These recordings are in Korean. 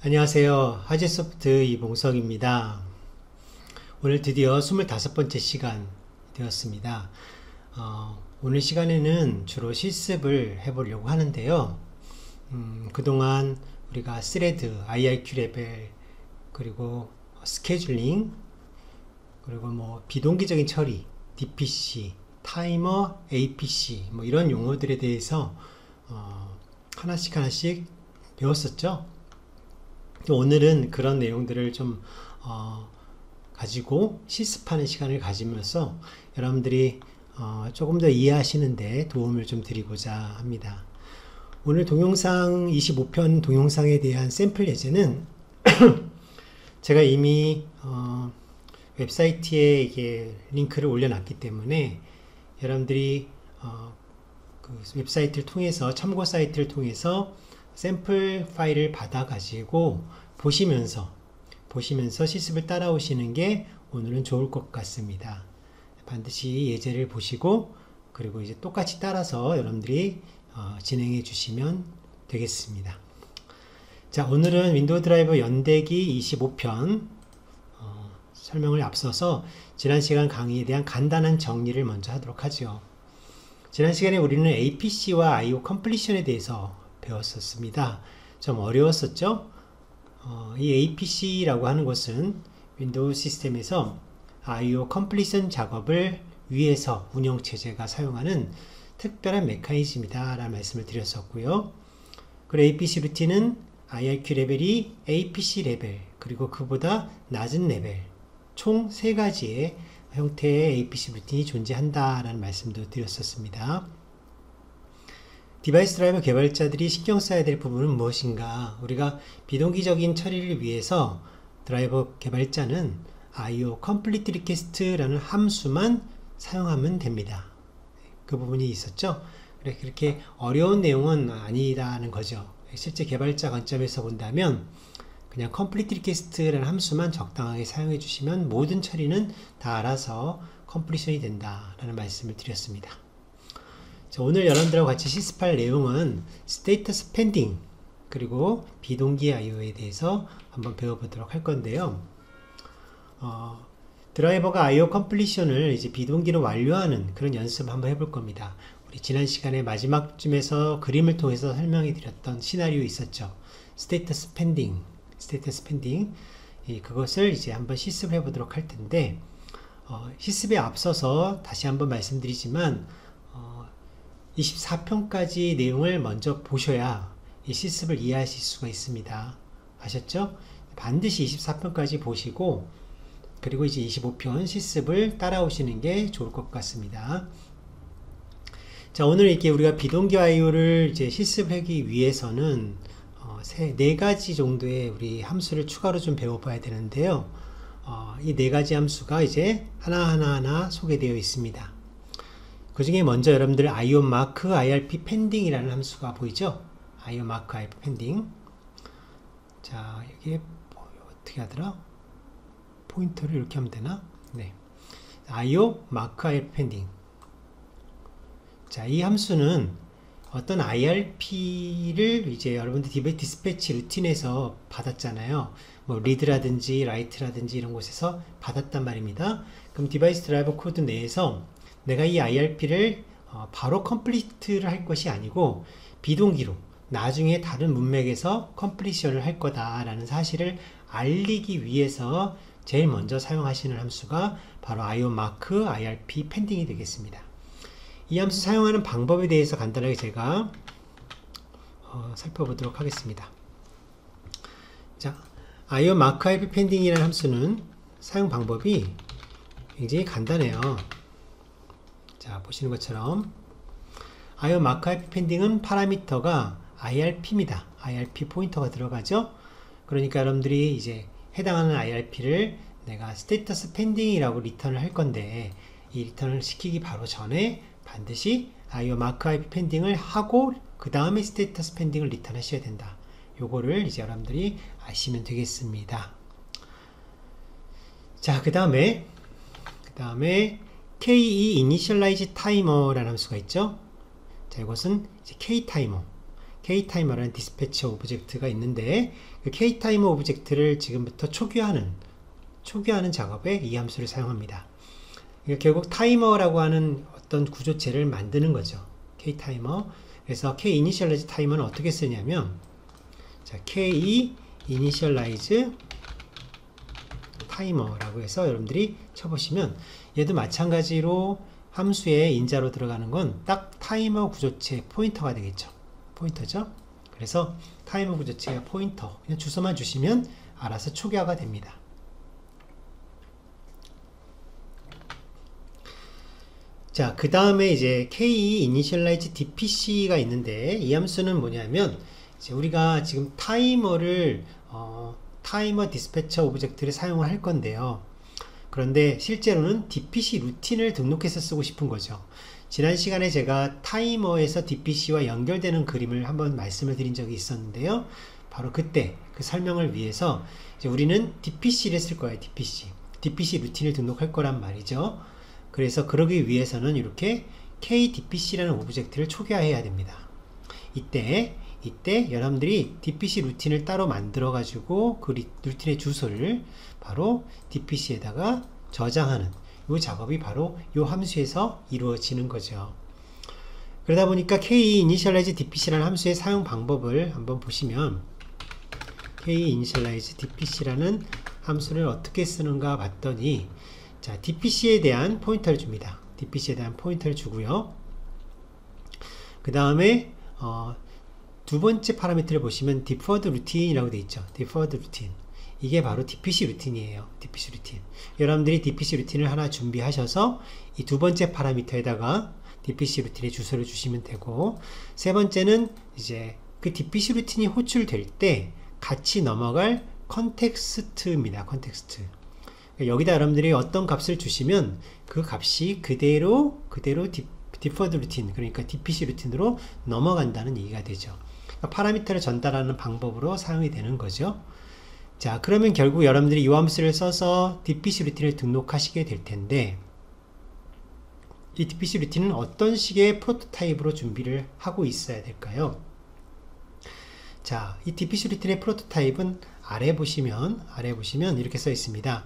안녕하세요. 화제소프트 이봉석입니다. 오늘 드디어 25번째 시간 되었습니다. 오늘 시간에는 주로 실습을 해보려고 하는데요. 그동안 우리가 스레드, IRQ 레벨, 그리고 스케줄링, 그리고 비동기적인 처리, DPC, 타이머, APC, 이런 용어들에 대해서 하나씩 배웠었죠. 오늘은 그런 내용들을 좀 가지고 실습하는 시간을 가지면서 여러분들이 조금 더 이해하시는데 도움을 좀 드리고자 합니다. 오늘 동영상 25편 동영상에 대한 샘플 예제는 제가 이미 웹사이트에 이게 링크를 올려놨기 때문에 여러분들이 그 웹사이트를 통해서 참고 사이트를 통해서 샘플 파일을 받아 가지고 보시면서 실습을 따라오시는 게 오늘은 좋을 것 같습니다. 반드시 예제를 보시고 그리고 이제 똑같이 따라서 여러분들이 진행해 주시면 되겠습니다. 자, 오늘은 윈도우 드라이버 연대기 25편 설명을 앞서서 지난 시간 강의에 대한 간단한 정리를 먼저 하도록 하죠. 지난 시간에 우리는 APC와 IO 컴플리션에 대해서 배웠었습니다. 좀 어려웠었죠? 이 APC라고 하는 것은 윈도우 시스템에서 IO 컴플리션 작업을 위해서 운영체제가 사용하는 특별한 메커니즘이다 라는 말씀을 드렸었고요. 그리고 APC 루틴은 IRQ 레벨이 APC 레벨 그리고 그보다 낮은 레벨 총 3가지의 형태의 APC 루틴이 존재한다 라는 말씀도 드렸었습니다. 디바이스 드라이버 개발자들이 신경 써야 될 부분은 무엇인가? 우리가 비동기적인 처리를 위해서 드라이버 개발자는 IO complete request라는 함수만 사용하면 됩니다. 그 부분이 있었죠? 그렇게 어려운 내용은 아니라는 거죠. 실제 개발자 관점에서 본다면 그냥 complete request라는 함수만 적당하게 사용해 주시면 모든 처리는 다 알아서 컴플리션이 된다라는 말씀을 드렸습니다. 자, 오늘 여러분들하고 같이 실습할 내용은 스테이터스 펜딩 그리고 비동기 IO에 대해서 한번 배워보도록 할 건데요. 드라이버가 IO 컴플리션을 이제 비동기로 완료하는 그런 연습을 한번 해볼 겁니다. 우리 지난 시간에 마지막쯤에서 그림을 통해서 설명해 드렸던 시나리오 있었죠. 스테이터스 펜딩 그것을 이제 한번 실습을 해보도록 할 텐데 실습에 앞서서 다시 한번 말씀드리지만 24편까지 내용을 먼저 보셔야 이 실습을 이해하실 수가 있습니다. 아셨죠? 반드시 24편까지 보시고 그리고 이제 25편 실습을 따라오시는 게 좋을 것 같습니다. 자, 오늘 이렇게 우리가 비동기 IO를 이제 실습하기 위해서는 4가지 정도의 우리 함수를 추가로 좀 배워봐야 되는데요. 이 4가지 함수가 이제 하나하나 소개되어 있습니다. 그 중에 먼저 여러분들 IO mark IRP pending이라는 함수가 보이죠? IO mark IRP pending. 자, 여기에 어떻게 하더라? 포인터를 이렇게 하면 되나? 네. IO mark IRP pending. 자, 이 함수는 어떤 IRP를 이제 여러분들 디스패치 루틴에서 받았잖아요. 리드라든지 라이트라든지 이런 곳에서 받았단 말입니다. 그럼 디바이스 드라이버 코드 내에서 내가 이 IRP를 바로 컴플리트를 할 것이 아니고 비동기로 나중에 다른 문맥에서 컴플리션을 할 거다라는 사실을 알리기 위해서 제일 먼저 사용하시는 함수가 바로 IO mark IRP pending이 되겠습니다. 이 함수 사용하는 방법에 대해서 간단하게 제가 살펴보도록 하겠습니다. 자, IO mark IRP pending이라는 함수는 사용 방법이 굉장히 간단해요. 자, 보시는 것처럼 IO mark IRP pending은 파라미터가 IRP입니다. IRP 포인터가 들어가죠. 그러니까 여러분들이 이제 해당하는 IRP를 내가 스테이터스 펜딩이라고 리턴을 할 건데 이 리턴을 시키기 바로 전에 반드시 IO mark IRP pending을 하고 그 다음에 스테이터스 펜딩을 리턴하셔야 된다. 요거를 이제 여러분들이 아시면 되겠습니다. 자, 그 다음에 KE initialize timer라는 함수가 있죠. 자, 이것은 이제 K 타이머. kTimer라는 디스패처 오브젝트가 있는데 그 kTimer 오브젝트를 지금부터 초기화하는 작업에 이 함수를 사용합니다. 그러니까 결국 타이머라고 하는 어떤 구조체를 만드는 거죠. kTimer. 그래서 kInitialize timer는 어떻게 쓰냐면 자, kInitialize timer라고 해서 여러분들이 쳐보시면 얘도 마찬가지로 함수에 인자로 들어가는 건 딱 타이머 구조체 포인터가 되겠죠. 포인터죠. 그래서 타이머 구조체의 포인터 그냥 주소만 주시면 알아서 초기화가 됩니다. 자, 그 다음에 이제 kInitialize dpc가 있는데 이 함수는 뭐냐면 이제 우리가 지금 타이머를 타이머 디스패처 오브젝트를 사용을 할 건데요. 그런데 실제로는 dpc 루틴을 등록해서 쓰고 싶은 거죠. 지난 시간에 제가 타이머에서 dpc와 연결되는 그림을 한번 말씀을 드린 적이 있었는데요. 바로 그때 그 설명을 위해서 이제 우리는 dpc를 쓸 거예요. dpc 루틴을 등록할 거란 말이죠. 그래서 그러기 위해서는 이렇게 kdpc라는 오브젝트를 초기화해야 됩니다. 이때 여러분들이 dpc 루틴을 따로 만들어 가지고 그 루틴의 주소를 바로 dpc에다가 저장하는 이 작업이 바로 이 함수에서 이루어지는 거죠. 그러다 보니까 kInitialize dpc라는 함수의 사용 방법을 한번 보시면 kInitialize dpc라는 함수를 어떻게 쓰는가 봤더니 자, dpc에 대한 포인터를 줍니다. dpc에 대한 포인터를 주고요. 그 다음에 두 번째 파라미터를 보시면 deferred routin이라고 되어 있죠. deferred routine. 이게 바로 dpc 루틴이에요. dpc 루틴. 여러분들이 dpc 루틴을 하나 준비하셔서 이 두 번째 파라미터에다가 dpc 루틴의 주소를 주시면 되고, 세 번째는 이제 그 dpc 루틴이 호출될 때 같이 넘어갈 컨텍스트입니다. 컨텍스트. 여기다 여러분들이 어떤 값을 주시면 그 값이 그대로 deferred 루틴, 그러니까 dpc 루틴으로 넘어간다는 얘기가 되죠. 그러니까 파라미터를 전달하는 방법으로 사용이 되는 거죠. 자, 그러면 결국 여러분들이 이 함수를 써서 dpc 루틴을 등록하시게 될 텐데, 이 dpc 루틴은 어떤 식의 프로토타입으로 준비를 하고 있어야 될까요? 자, 이 dpc 루틴의 프로토타입은 아래 보시면 이렇게 써 있습니다.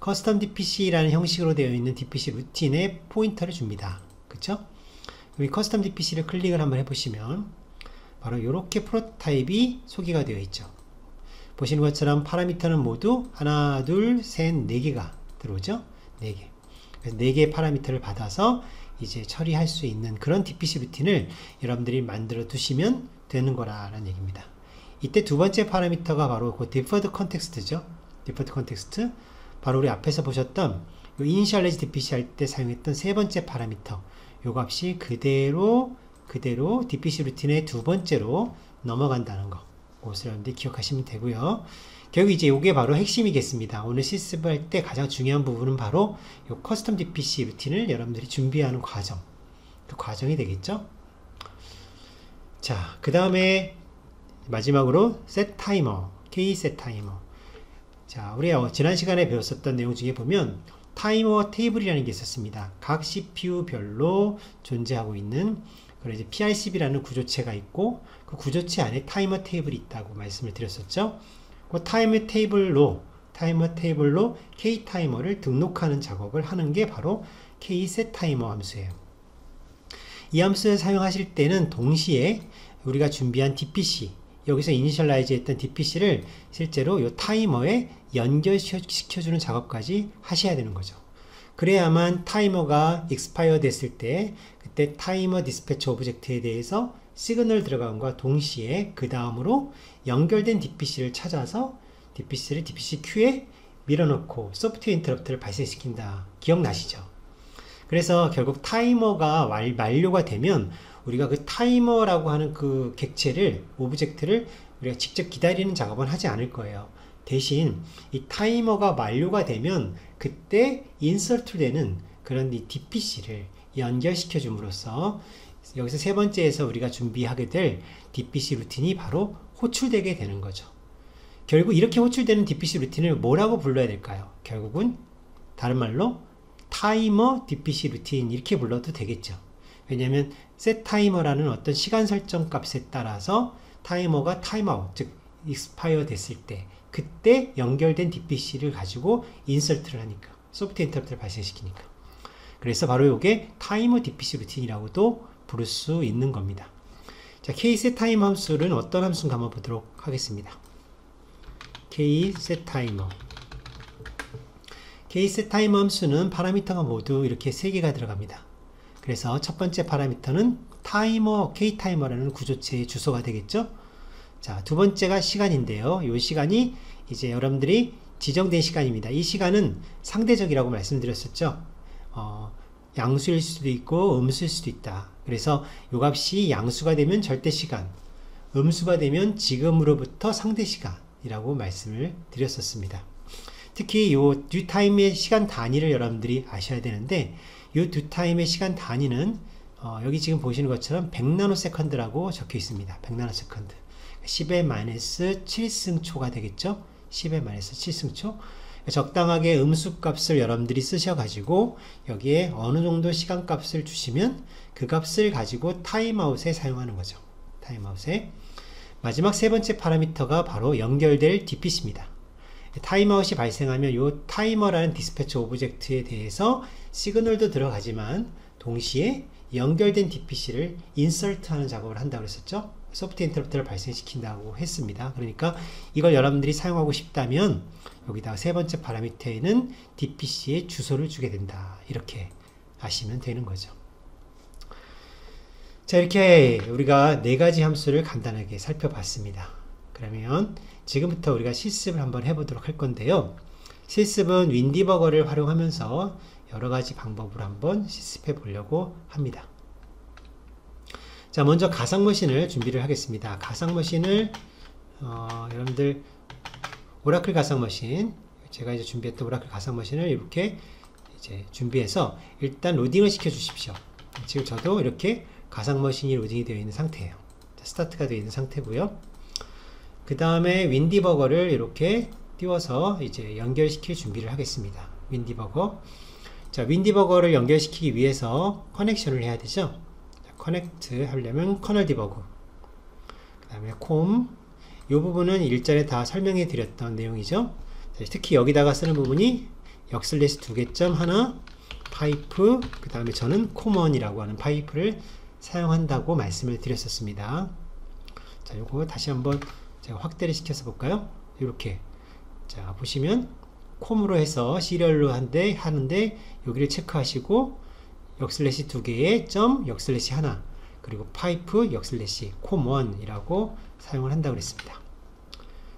커스텀 dpc라는 형식으로 되어 있는 dpc 루틴의 포인터를 줍니다. 그쵸? 이 커스텀 dpc를 클릭을 한번 해보시면 바로 이렇게 프로토타입이 소개가 되어 있죠. 보시는 것처럼 파라미터는 모두 하나, 둘, 셋, 4개가 들어오죠? 4개. 그래서 4개의 파라미터를 받아서 이제 처리할 수 있는 그런 dpc 루틴을 여러분들이 만들어 두시면 되는 거라는 얘기입니다. 이때 두 번째 파라미터가 바로 그 deferred context죠. deferred context. 바로 우리 앞에서 보셨던 요 initialize dpc 할 때 사용했던 세 번째 파라미터. 요 값이 그대로 dpc 루틴의 두 번째로 넘어간다는 거. 그것을 여러분들이 기억하시면 되고요. 결국 이제 이게 바로 핵심이겠습니다. 오늘 실습 할 때 가장 중요한 부분은 바로 이 커스텀 dpc 루틴을 여러분들이 준비하는 과정, 그 과정이 되겠죠. 자, 그 다음에 마지막으로 set timer, k set timer. 자, 우리 지난 시간에 배웠었던 내용 중에 보면 타이머 테이블이라는 게 있었습니다. 각 CPU별로 존재하고 있는 그리고 이제 PICB라는 구조체가 있고 그 구조체 안에 타이머 테이블이 있다고 말씀을 드렸었죠. 그 타이머 테이블로 k타이머를 등록하는 작업을 하는 게 바로 ksetTimer 함수예요. 이 함수를 사용하실 때는 동시에 우리가 준비한 dpc, 여기서 이니셜라이즈 했던 dpc를 실제로 이 타이머에 연결시켜주는 작업까지 하셔야 되는 거죠. 그래야만 타이머가 expire 됐을 때 그때 타이머 디스패처 오브젝트에 대해서 시그널 들어간과 동시에 그 다음으로 연결된 dpc를 찾아서 dpc를 dpc 큐에 밀어넣고 소프트웨어 인터럽트를 발생시킨다. 기억나시죠? 그래서 결국 타이머가 만료가 되면 우리가 그 타이머라고 하는 그 객체를, 오브젝트를 우리가 직접 기다리는 작업은 하지 않을 거예요. 대신 이 타이머가 만료가 되면 그때 인서트 되는 그런 이 dpc를 연결시켜 줌으로써 여기서 세 번째에서 우리가 준비하게 될 dpc 루틴이 바로 호출되게 되는 거죠. 결국 이렇게 호출되는 dpc 루틴을 뭐라고 불러야 될까요? 결국은 다른 말로 타이머 dpc 루틴 이렇게 불러도 되겠죠. 왜냐하면 set timer라는 어떤 시간 설정 값에 따라서 타이머가 타임아웃, 즉 expire 됐을 때 그때 연결된 DPC를 가지고 인설트를 하니까 소프트 인터럽트를 발생시키니까, 그래서 바로 이게 타이머 DPC 루틴이라고도 부를 수 있는 겁니다. 자, kSetTime 함수는 어떤 함수인가 한번 보도록 하겠습니다. kSetTimer. kSetTime 함수는 파라미터가 모두 이렇게 3개가 들어갑니다. 그래서 첫 번째 파라미터는 타이머, k타이머라는 구조체의 주소가 되겠죠. 자, 두 번째가 시간인데요. 이 시간이 이제 여러분들이 지정된 시간입니다. 이 시간은 상대적이라고 말씀드렸었죠. 양수일 수도 있고 음수일 수도 있다. 그래서 이 값이 양수가 되면 절대 시간, 음수가 되면 지금으로부터 상대 시간이라고 말씀을 드렸었습니다. 특히 이 듀타임의 시간 단위를 여러분들이 아셔야 되는데, 이 듀타임의 시간 단위는 여기 지금 보시는 것처럼 100나노세컨드라고 적혀 있습니다. 100나노세컨드. 10의 마이너스 7승초가 되겠죠. 10의 마이너스 7승초. 적당하게 음수값을 여러분들이 쓰셔가지고 여기에 어느 정도 시간값을 주시면 그 값을 가지고 타임아웃에 사용하는 거죠. 타임아웃에. 마지막 세 번째 파라미터가 바로 연결될 DPC입니다. 타임아웃이 발생하면 이 타이머라는 디스패처 오브젝트에 대해서 시그널도 들어가지만 동시에 연결된 DPC를 인설트하는 작업을 한다고 했었죠. 소프트 인터럽트를 발생시킨다고 했습니다. 그러니까 이걸 여러분들이 사용하고 싶다면 여기다가 세 번째 파라미터에는 DPC의 주소를 주게 된다. 이렇게 아시면 되는 거죠. 자, 이렇게 우리가 4가지 함수를 간단하게 살펴봤습니다. 그러면 지금부터 우리가 실습을 한번 해보도록 할 건데요. 실습은 윈디버거를 활용하면서 여러가지 방법으로 한번 실습해 보려고 합니다. 자, 먼저 가상머신을 준비를 하겠습니다. 가상머신을 여러분들 오라클 가상머신, 제가 이제 준비했던 오라클 가상머신을 이렇게 이제 준비해서 일단 로딩을 시켜 주십시오. 지금 저도 이렇게 가상머신이 로딩이 되어 있는 상태예요. 자, 스타트가 되어 있는 상태고요. 그 다음에 윈디버거를 이렇게 띄워서 이제 연결시킬 준비를 하겠습니다. 윈디버거. 자, 윈디버거를 연결시키기 위해서 커넥션을 해야 되죠. 커넥트 하려면 커널 디버그, 그 다음에 콤, 이 부분은 일전에 다 설명해 드렸던 내용이죠. 특히 여기다가 쓰는 부분이 역슬래시 2개 하나 파이프, 그 다음에 저는 코먼이라고 하는 파이프를 사용한다고 말씀을 드렸었습니다. 자, 요거 다시 한번 제가 확대를 시켜서 볼까요? 이렇게. 자, 보시면 콤으로 해서 시리얼로 하는데 여기를 체크하시고 역슬래시 2개의 점 역슬래시 하나, 그리고 파이프 역슬래시 콤1이라고 사용을 한다고 그랬습니다.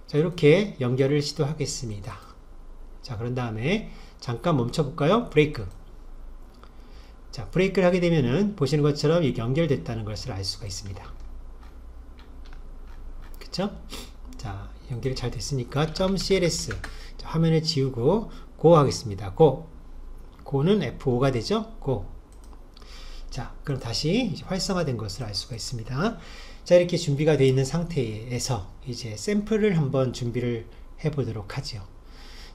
자, 이렇게 연결을 시도하겠습니다. 자, 그런 다음에 잠깐 멈춰 볼까요? 브레이크. 자, 브레이크를 하게 되면은 보시는 것처럼 이게 연결됐다는 것을 알 수가 있습니다. 그쵸? 자, 연결이 잘 됐으니까 .cls. 자, 화면을 지우고 고 하겠습니다. 고. 고는 F5가 되죠? 고. 자, 그럼 다시 이제 활성화된 것을 알 수가 있습니다. 자, 이렇게 준비가 되어 있는 상태에서 이제 샘플을 한번 준비를 해 보도록 하죠.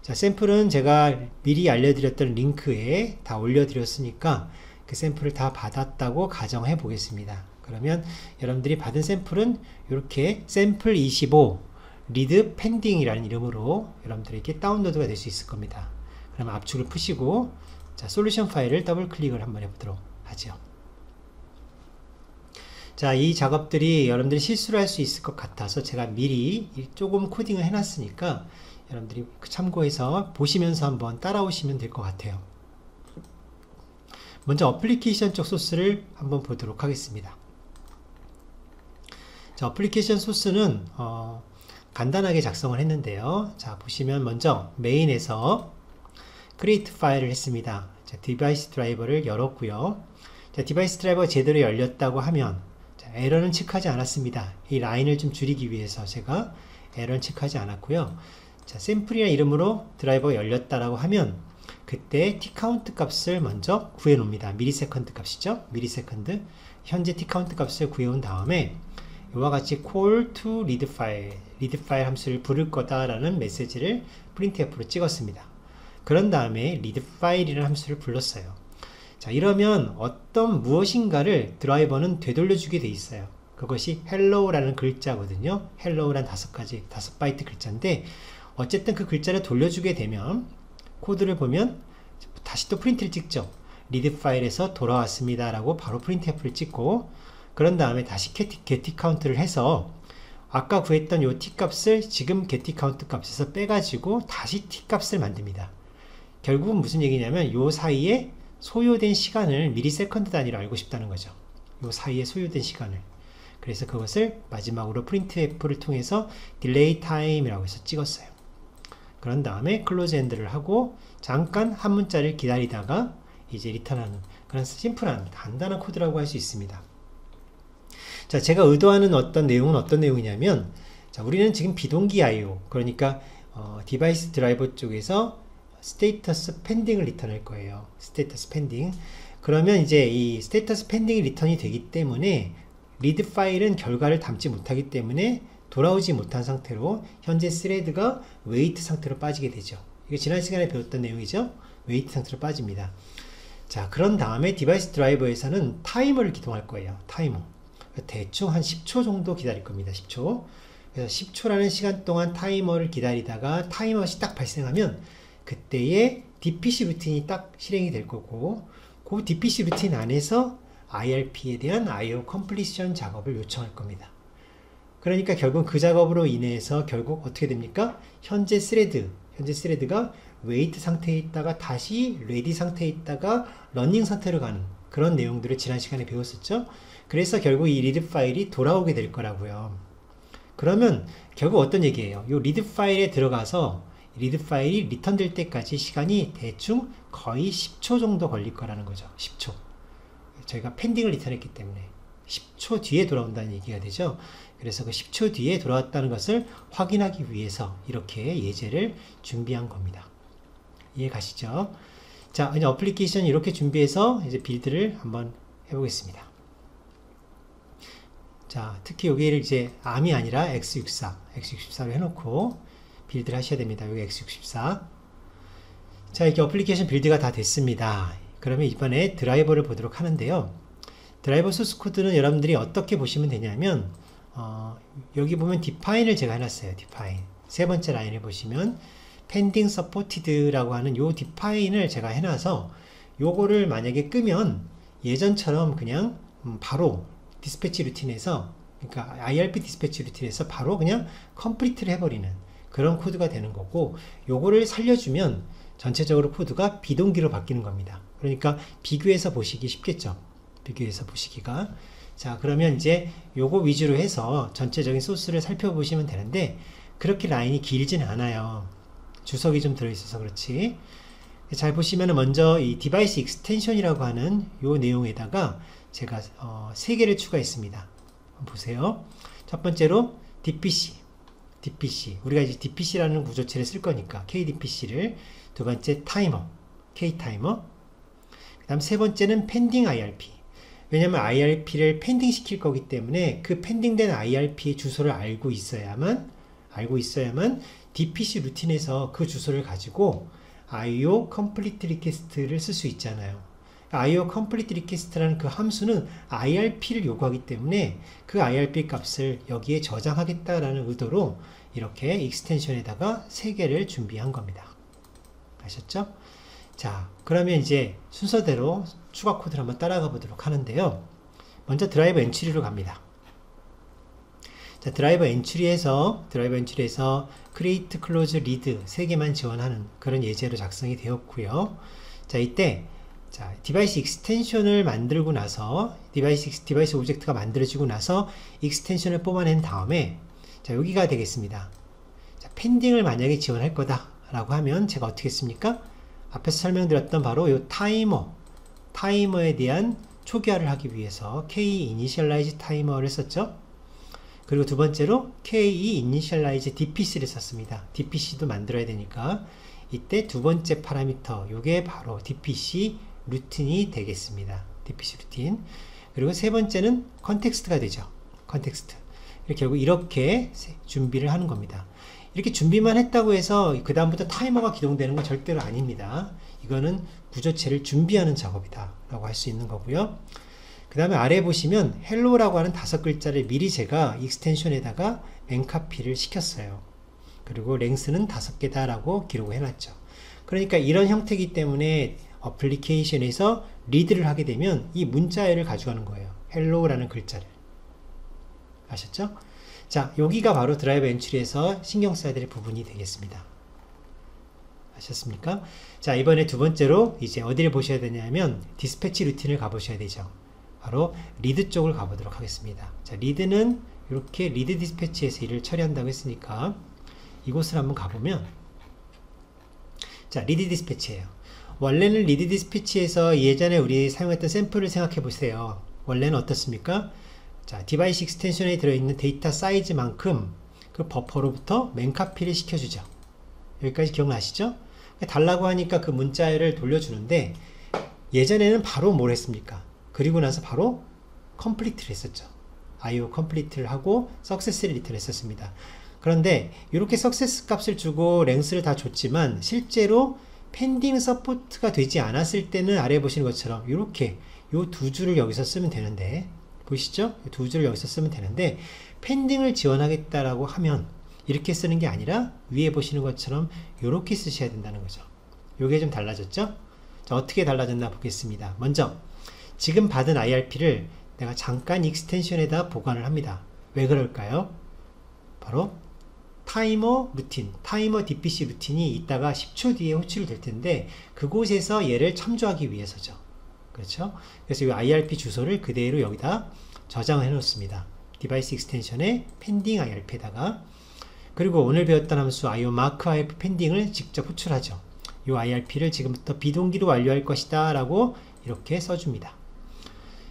자, 샘플은 제가 미리 알려드렸던 링크에 다 올려드렸으니까 그 샘플을 다 받았다고 가정해 보겠습니다. 그러면 여러분들이 받은 샘플은 이렇게 샘플 25 리드 펜딩이라는 이름으로 여러분들에게 다운로드가 될 수 있을 겁니다. 그럼 압축을 푸시고, 자, 솔루션 파일을 더블 클릭을 한번 해보도록 하죠. 자, 이 작업들이 여러분들이 실수를 할 수 있을 것 같아서 제가 미리 조금 코딩을 해놨으니까 여러분들이 참고해서 보시면서 한번 따라오시면 될 것 같아요. 먼저 어플리케이션 쪽 소스를 한번 보도록 하겠습니다. 자, 어플리케이션 소스는 간단하게 작성을 했는데요. 자, 보시면 먼저 메인에서 create 파일을 했습니다. 자, 디바이스 드라이버를 열었고요. 자, 디바이스 드라이버가 제대로 열렸다고 하면, 자, 에러는 체크하지 않았습니다. 이 라인을 좀 줄이기 위해서 제가 에러는 체크하지 않았고요. 자, 샘플이라는 이름으로 드라이버가 열렸다라고 하면 그때 tCount 값을 먼저 구해 놓습니다. 미리세컨드 값이죠. 미리세컨드. 현재 tCount 값을 구해 온 다음에 이와 같이 call to read file 함수를 부를 거다라는 메시지를 printf로 찍었습니다. 그런 다음에 read file이라는 함수를 불렀어요. 자, 이러면 어떤 무엇인가를 드라이버는 되돌려주게 돼 있어요. 그것이 hello라는 글자거든요. hello란 5바이트 글자인데, 어쨌든 그 글자를 돌려주게 되면 코드를 보면 다시 또 프린트를 찍죠. 리드 파일에서 돌아왔습니다 라고 바로 printf를 찍고, 그런 다음에 다시 get count를 해서 아까 구했던 요 t 값을 지금 get count 값에서 빼가지고 다시 t 값을 만듭니다. 결국은 무슨 얘기냐면 요 사이에 소요된 시간을 미리세컨드 단위로 알고 싶다는 거죠. 요 사이에 소요된 시간을. 그래서 그것을 마지막으로 printf를 통해서 delay time이라고 해서 찍었어요. 그런 다음에 클로즈 엔드를 하고 잠깐 한 문자를 기다리다가 이제 리턴하는 그런 심플한 간단한 코드라고 할 수 있습니다. 자, 제가 의도하는 어떤 내용은 어떤 내용이냐면, 자, 우리는 지금 비동기 IO, 그러니까 디바이스 드라이버 쪽에서 스테이터스 펜딩을 리턴할 거예요. 스테이터스 펜딩. 그러면 이제 이 스테이터스 펜딩이 리턴이 되기 때문에 리드 파일은 결과를 담지 못하기 때문에 돌아오지 못한 상태로 현재 스레드가 웨이트 상태로 빠지게 되죠. 이거 지난 시간에 배웠던 내용이죠. 웨이트 상태로 빠집니다. 자, 그런 다음에 디바이스 드라이버에서는 타이머를 기동할 거예요. 타이머. 대충 한 10초 정도 기다릴 겁니다. 10초. 그래서 10초라는 시간 동안 타이머를 기다리다가 타이머시 딱 발생하면 그때의 DPC 루틴이 딱 실행이 될 거고, 그 DPC 루틴 안에서 IRP에 대한 IO 컴플리션 작업을 요청할 겁니다. 그러니까 결국 그 작업으로 인해서 결국 어떻게 됩니까? 현재 스레드가 웨이트 상태에 있다가 다시 레디 상태에 있다가 러닝 상태로 가는 그런 내용들을 지난 시간에 배웠었죠. 그래서 결국 이 리드 파일이 돌아오게 될 거라고요. 그러면 결국 어떤 얘기예요? 이 리드 파일에 들어가서 리드 파일이 리턴될 때까지 시간이 대충 거의 10초 정도 걸릴 거라는 거죠. 10초. 저희가 펜딩을 리턴했기 때문에 10초 뒤에 돌아온다는 얘기가 되죠. 그래서 그 10초 뒤에 돌아왔다는 것을 확인하기 위해서 이렇게 예제를 준비한 겁니다. 이해 가시죠? 자, 이제 어플리케이션 이렇게 준비해서 이제 빌드를 한번 해보겠습니다. 자, 특히 여기를 이제 ARM이 아니라 x64로 해놓고 빌드를 하셔야 됩니다. 여기 x64. 자, 이렇게 어플리케이션 빌드가 다 됐습니다. 그러면 이번에 드라이버를 보도록 하는데요. 드라이버 소스 코드는 여러분들이 어떻게 보시면 되냐면, 여기 보면 define을 제가 해놨어요. define. 세 번째 라인을 보시면 pending supported라고 하는 요 define을 제가 해놔서 요거를 만약에 끄면 예전처럼 그냥 바로 디스패치 루틴에서, 그러니까 IRP 디스패치 루틴에서 바로 그냥 컴플리트를 해버리는 그런 코드가 되는 거고, 요거를 살려주면 전체적으로 코드가 비동기로 바뀌는 겁니다. 그러니까 비교해서 보시기 쉽겠죠. 비교해서 보시기가. 자, 그러면 이제 요거 위주로 해서 전체적인 소스를 살펴보시면 되는데, 그렇게 라인이 길진 않아요. 주석이 좀 들어있어서 그렇지. 잘 보시면 먼저 이 디바이스 익스텐션이라고 하는 요 내용에다가 제가 3개를 추가했습니다. 보세요. 첫 번째로 DPC. 우리가 이제 DPC라는 구조체를 쓸 거니까 KDPC를, 두 번째 타이머, K타이머, 그 다음 세 번째는 펜딩 IRP. 왜냐면 IRP를 펜딩 시킬 거기 때문에 그 펜딩된 IRP의 주소를 알고 있어야만 DPC 루틴에서 그 주소를 가지고 IO complete request를 쓸 수 있잖아요. IO complete request라는 그 함수는 IRP를 요구하기 때문에 그 IRP 값을 여기에 저장하겠다라는 의도로 이렇게 익스텐션에다가 3개를 준비한 겁니다. 아셨죠? 자, 그러면 이제 순서대로 추가 코드를 한번 따라가 보도록 하는데요. 먼저 드라이버 엔트리로 갑니다. 자, 드라이버 엔트리에서 create, close, read 3개만 지원하는 그런 예제로 작성이 되었고요. 자, 이때 자, 디바이스 익스텐션을 만들고 나서 디바이스 오브젝트가 만들어지고 나서 익스텐션을 뽑아낸 다음에, 자, 여기가 되겠습니다. 자, 펜딩을 만약에 지원할 거다라고 하면 제가 어떻게 했습니까? 앞에서 설명드렸던 바로 이 타이머에 대한 초기화를 하기 위해서 k initialize 타이머를 썼죠. 그리고 두 번째로 k initialize dpc를 썼습니다. dpc도 만들어야 되니까 이때 두 번째 파라미터, 요게 바로 dpc 루틴이 되겠습니다. dpc 루틴. 그리고 세 번째는 컨텍스트가 되죠. 컨텍스트. 결국 이렇게 준비를 하는 겁니다. 이렇게 준비만 했다고 해서 그 다음부터 타이머가 기동되는 건 절대로 아닙니다. 이거는 구조체를 준비하는 작업이다 라고 할 수 있는 거고요. 그 다음에 아래 보시면 헬로라고 하는 5글자를 미리 제가 익스텐션에다가 맨카피를 시켰어요. 그리고 랭스는 5개다 라고 기록을 해놨죠. 그러니까 이런 형태이기 때문에 어플리케이션에서 리드를 하게 되면 이 문자열을 가져가는 거예요. 헬로라는 글자를. 아셨죠? 자, 여기가 바로 드라이버 엔트리에서 신경 써야 될 부분이 되겠습니다. 아셨습니까? 자, 이번에 두 번째로 이제 어디를 보셔야 되냐면 디스패치 루틴을 가보셔야 되죠. 바로 리드 쪽을 가보도록 하겠습니다. 자, 리드는 이렇게 리드 디스패치에서 일을 처리한다고 했으니까 이곳을 한번 가보면, 자, 리드 디스패치예요. 원래는 리드 디스패치에서 예전에 우리 사용했던 샘플을 생각해 보세요. 원래는 어떻습니까? 자, 디바이스 익스텐션에 들어있는 데이터 사이즈만큼 그 버퍼로부터 맨카피를 시켜주죠. 여기까지 기억나시죠? 달라고 하니까 그 문자열을 돌려주는데, 예전에는 바로 뭘 했습니까? 그리고 나서 바로 컴플리트를 했었죠. IO 컴플리트를 하고 석세스를 리턴 했었습니다. 그런데 이렇게 석세스 값을 주고 랭스를 다 줬지만 실제로 펜딩 서포트가 되지 않았을 때는 아래 보시는 것처럼 이렇게 요 두 줄을 여기서 쓰면 되는데, 보이시죠? 두 줄을 여기서 쓰면 되는데, 펜딩을 지원하겠다라고 하면 이렇게 쓰는 게 아니라 위에 보시는 것처럼 이렇게 쓰셔야 된다는 거죠. 요게 좀 달라졌죠? 자, 어떻게 달라졌나 보겠습니다. 먼저 지금 받은 IRP를 내가 잠깐 익스텐션에다 보관을 합니다. 왜 그럴까요? 바로 타이머 루틴, 타이머 DPC 루틴이 이따가 10초 뒤에 호출이 될 텐데 그곳에서 얘를 참조하기 위해서죠. 그렇죠? 그래서 이 IRP 주소를 그대로 여기다 저장을 해 놓습니다. 디바이스 익스텐션에 펜딩 IRP에다가. 그리고 오늘 배웠던 함수 IO 마크 IRP 펜딩을 직접 호출하죠. 이 IRP를 지금부터 비동기로 완료할 것이다 라고 이렇게 써줍니다.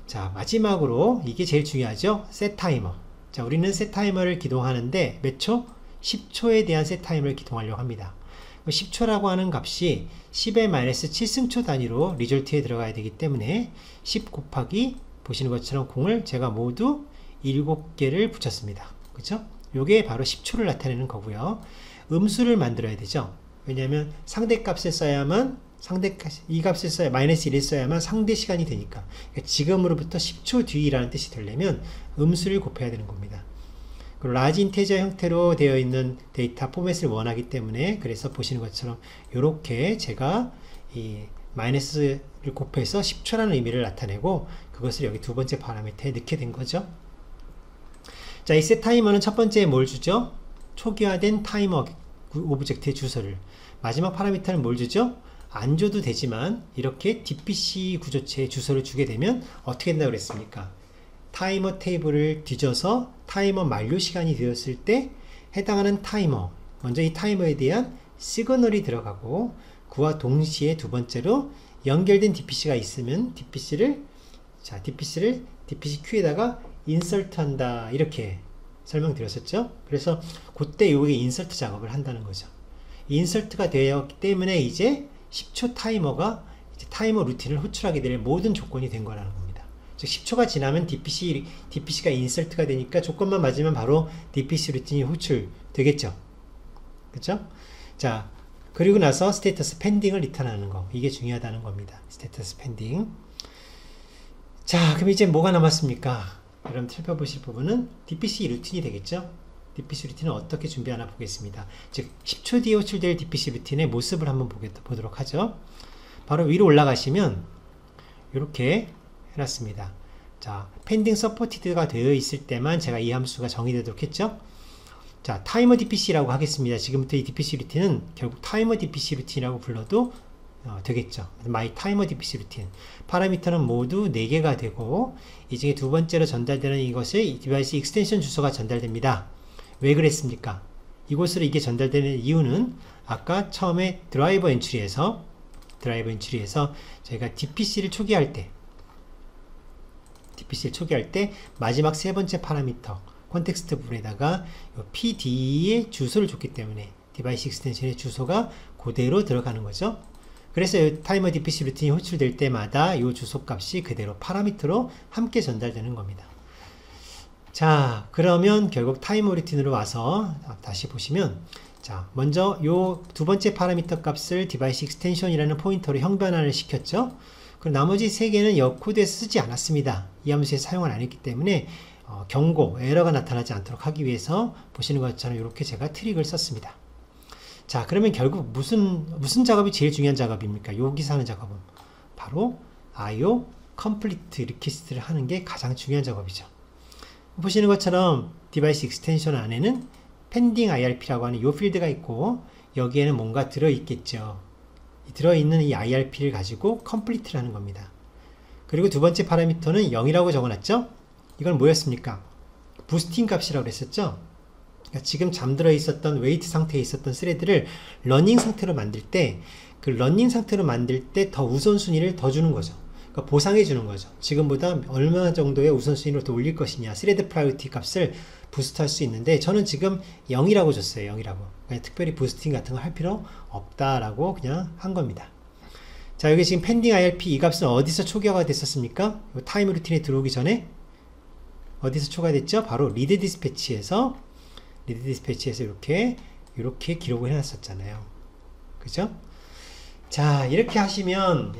자, 마지막으로 이게 제일 중요하죠. 셋 타이머. 자, 우리는 셋 타이머를 기동하는데 몇 초? 10초에 대한 셋 타이머를 기동하려고 합니다. 10초라고 하는 값이 10의 마이너스 7승초 단위로 리졸트에 들어가야 되기 때문에 10 곱하기 보시는 것처럼 공을 제가 모두 7개를 붙였습니다. 그렇죠? 요게 바로 10초를 나타내는 거고요. 음수를 만들어야 되죠. 왜냐하면 상대 값을 써야만 이 값을 써야 마이너스 1을 써야만 상대 시간이 되니까. 그러니까 지금으로부터 10초 뒤라는 뜻이 되려면 음수를 곱해야 되는 겁니다. 그리고 라지 인테저 형태로 되어 있는 데이터 포맷을 원하기 때문에, 그래서 보시는 것처럼 이렇게 제가 이 마이너스를 곱해서 10초라는 의미를 나타내고 그것을 여기 두 번째 파라미터에 넣게 된 거죠. 자, 이 셋 타이머는 첫 번째에 뭘 주죠? 초기화된 타이머 오브젝트의 주소를. 마지막 파라미터는 뭘 주죠? 안 줘도 되지만 이렇게 DPC 구조체의 주소를 주게 되면 어떻게 된다고 그랬습니까? 타이머 테이블을 뒤져서 타이머 만료 시간이 되었을 때 해당하는 타이머, 먼저 이 타이머에 대한 시그널이 들어가고 그와 동시에 두 번째로 연결된 DPC가 있으면 DPC를 DPC 큐에다가 인설트 한다, 이렇게 설명드렸었죠. 그래서 그때 요게 인설트 작업을 한다는 거죠. 인설트가 되었기 때문에 이제 10초 타이머가 이제 타이머 루틴을 호출하게 될 모든 조건이 된 거라는 겁니다. 즉 10초가 지나면 DPC가 인설트가 되니까 조건만 맞으면 바로 DPC 루틴이 호출 되겠죠. 그렇죠? 자, 그리고 나서 스테이터스 펜딩을 리턴하는 거, 이게 중요하다는 겁니다. 스테이터스 펜딩. 자, 그럼 이제 뭐가 남았습니까? 여러분 살펴보실 부분은 DPC 루틴이 되겠죠. DPC 루틴은 어떻게 준비하나 보겠습니다. 즉 10초 뒤에 호출될 DPC 루틴의 모습을 한번 보도록 하죠. 바로 위로 올라가시면 이렇게 해놨습니다. 자, 펜딩 서포티드가 되어 있을 때만 제가 이 함수가 정의되도록 했죠. 자, 타이머 DPC라고 하겠습니다. 지금부터 이 DPC 루틴은 결국 타이머 DPC 루틴이라고 불러도 되겠죠. my timer DPC 루틴. 파라미터는 모두 4개가 되고 이 중에 두 번째로 전달되는 이것을 디바이스 익스텐션 주소가 전달됩니다. 왜 그랬습니까? 이곳으로 이게 전달되는 이유는 아까 처음에 드라이버 엔트리에서 저희가 DPC를 초기화할 때 마지막 세 번째 파라미터 콘텍스트 부분에다가 PD의 주소를 줬기 때문에 디바이스 익스텐션의 주소가 그대로 들어가는 거죠. 그래서 타이머 DPC 루틴이 호출될 때마다 이 주소 값이 그대로 파라미터로 함께 전달되는 겁니다. 자, 그러면 결국 타이머 루틴으로 와서 다시 보시면, 자, 먼저 요 두 번째 파라미터 값을 디바이스 익스텐션이라는 포인터로 형변화를 시켰죠. 그리고 나머지 세 개는 여 코드에 쓰지 않았습니다. 이 함수에 사용을 안 했기 때문에 경고, 에러가 나타나지 않도록 하기 위해서 보시는 것처럼 이렇게 제가 트릭을 썼습니다. 자, 그러면 결국 무슨 작업이 제일 중요한 작업입니까? 여기서 하는 작업은 바로 IO 컴플리트 리퀘스트를 하는 게 가장 중요한 작업이죠. 보시는 것처럼 디바이스 익스텐션 안에는 펜딩 IRP라고 하는 이 필드가 있고 여기에는 뭔가 들어있겠죠. 들어있는 이 IRP를 가지고 컴플리트를 하는 겁니다. 그리고 두 번째 파라미터는 0이라고 적어놨죠. 이건 뭐였습니까? 부스팅 값이라고 그랬었죠. 그러니까 지금 잠들어 있었던 웨이트 상태에 있었던 스레드를 러닝 상태로 만들 때 그 러닝 상태로 만들 때 더 우선순위를 더 주는 거죠. 그러니까 보상해 주는 거죠. 지금보다 얼마 정도의 우선순위로 더 올릴 것이냐, 스레드 프라이오리티 값을 부스트할 수 있는데 저는 지금 0이라고 줬어요. 0이라고. 그냥 특별히 부스팅 같은 거 할 필요 없다라고 그냥 한 겁니다. 자, 여기 지금 펜딩 IRP 이 값은 어디서 초기화가 됐었습니까? 타임 루틴에 들어오기 전에 어디서 초과됐죠? 바로 리드 디스패치에서 이렇게 기록을 해놨었잖아요. 그죠? 자, 이렇게 하시면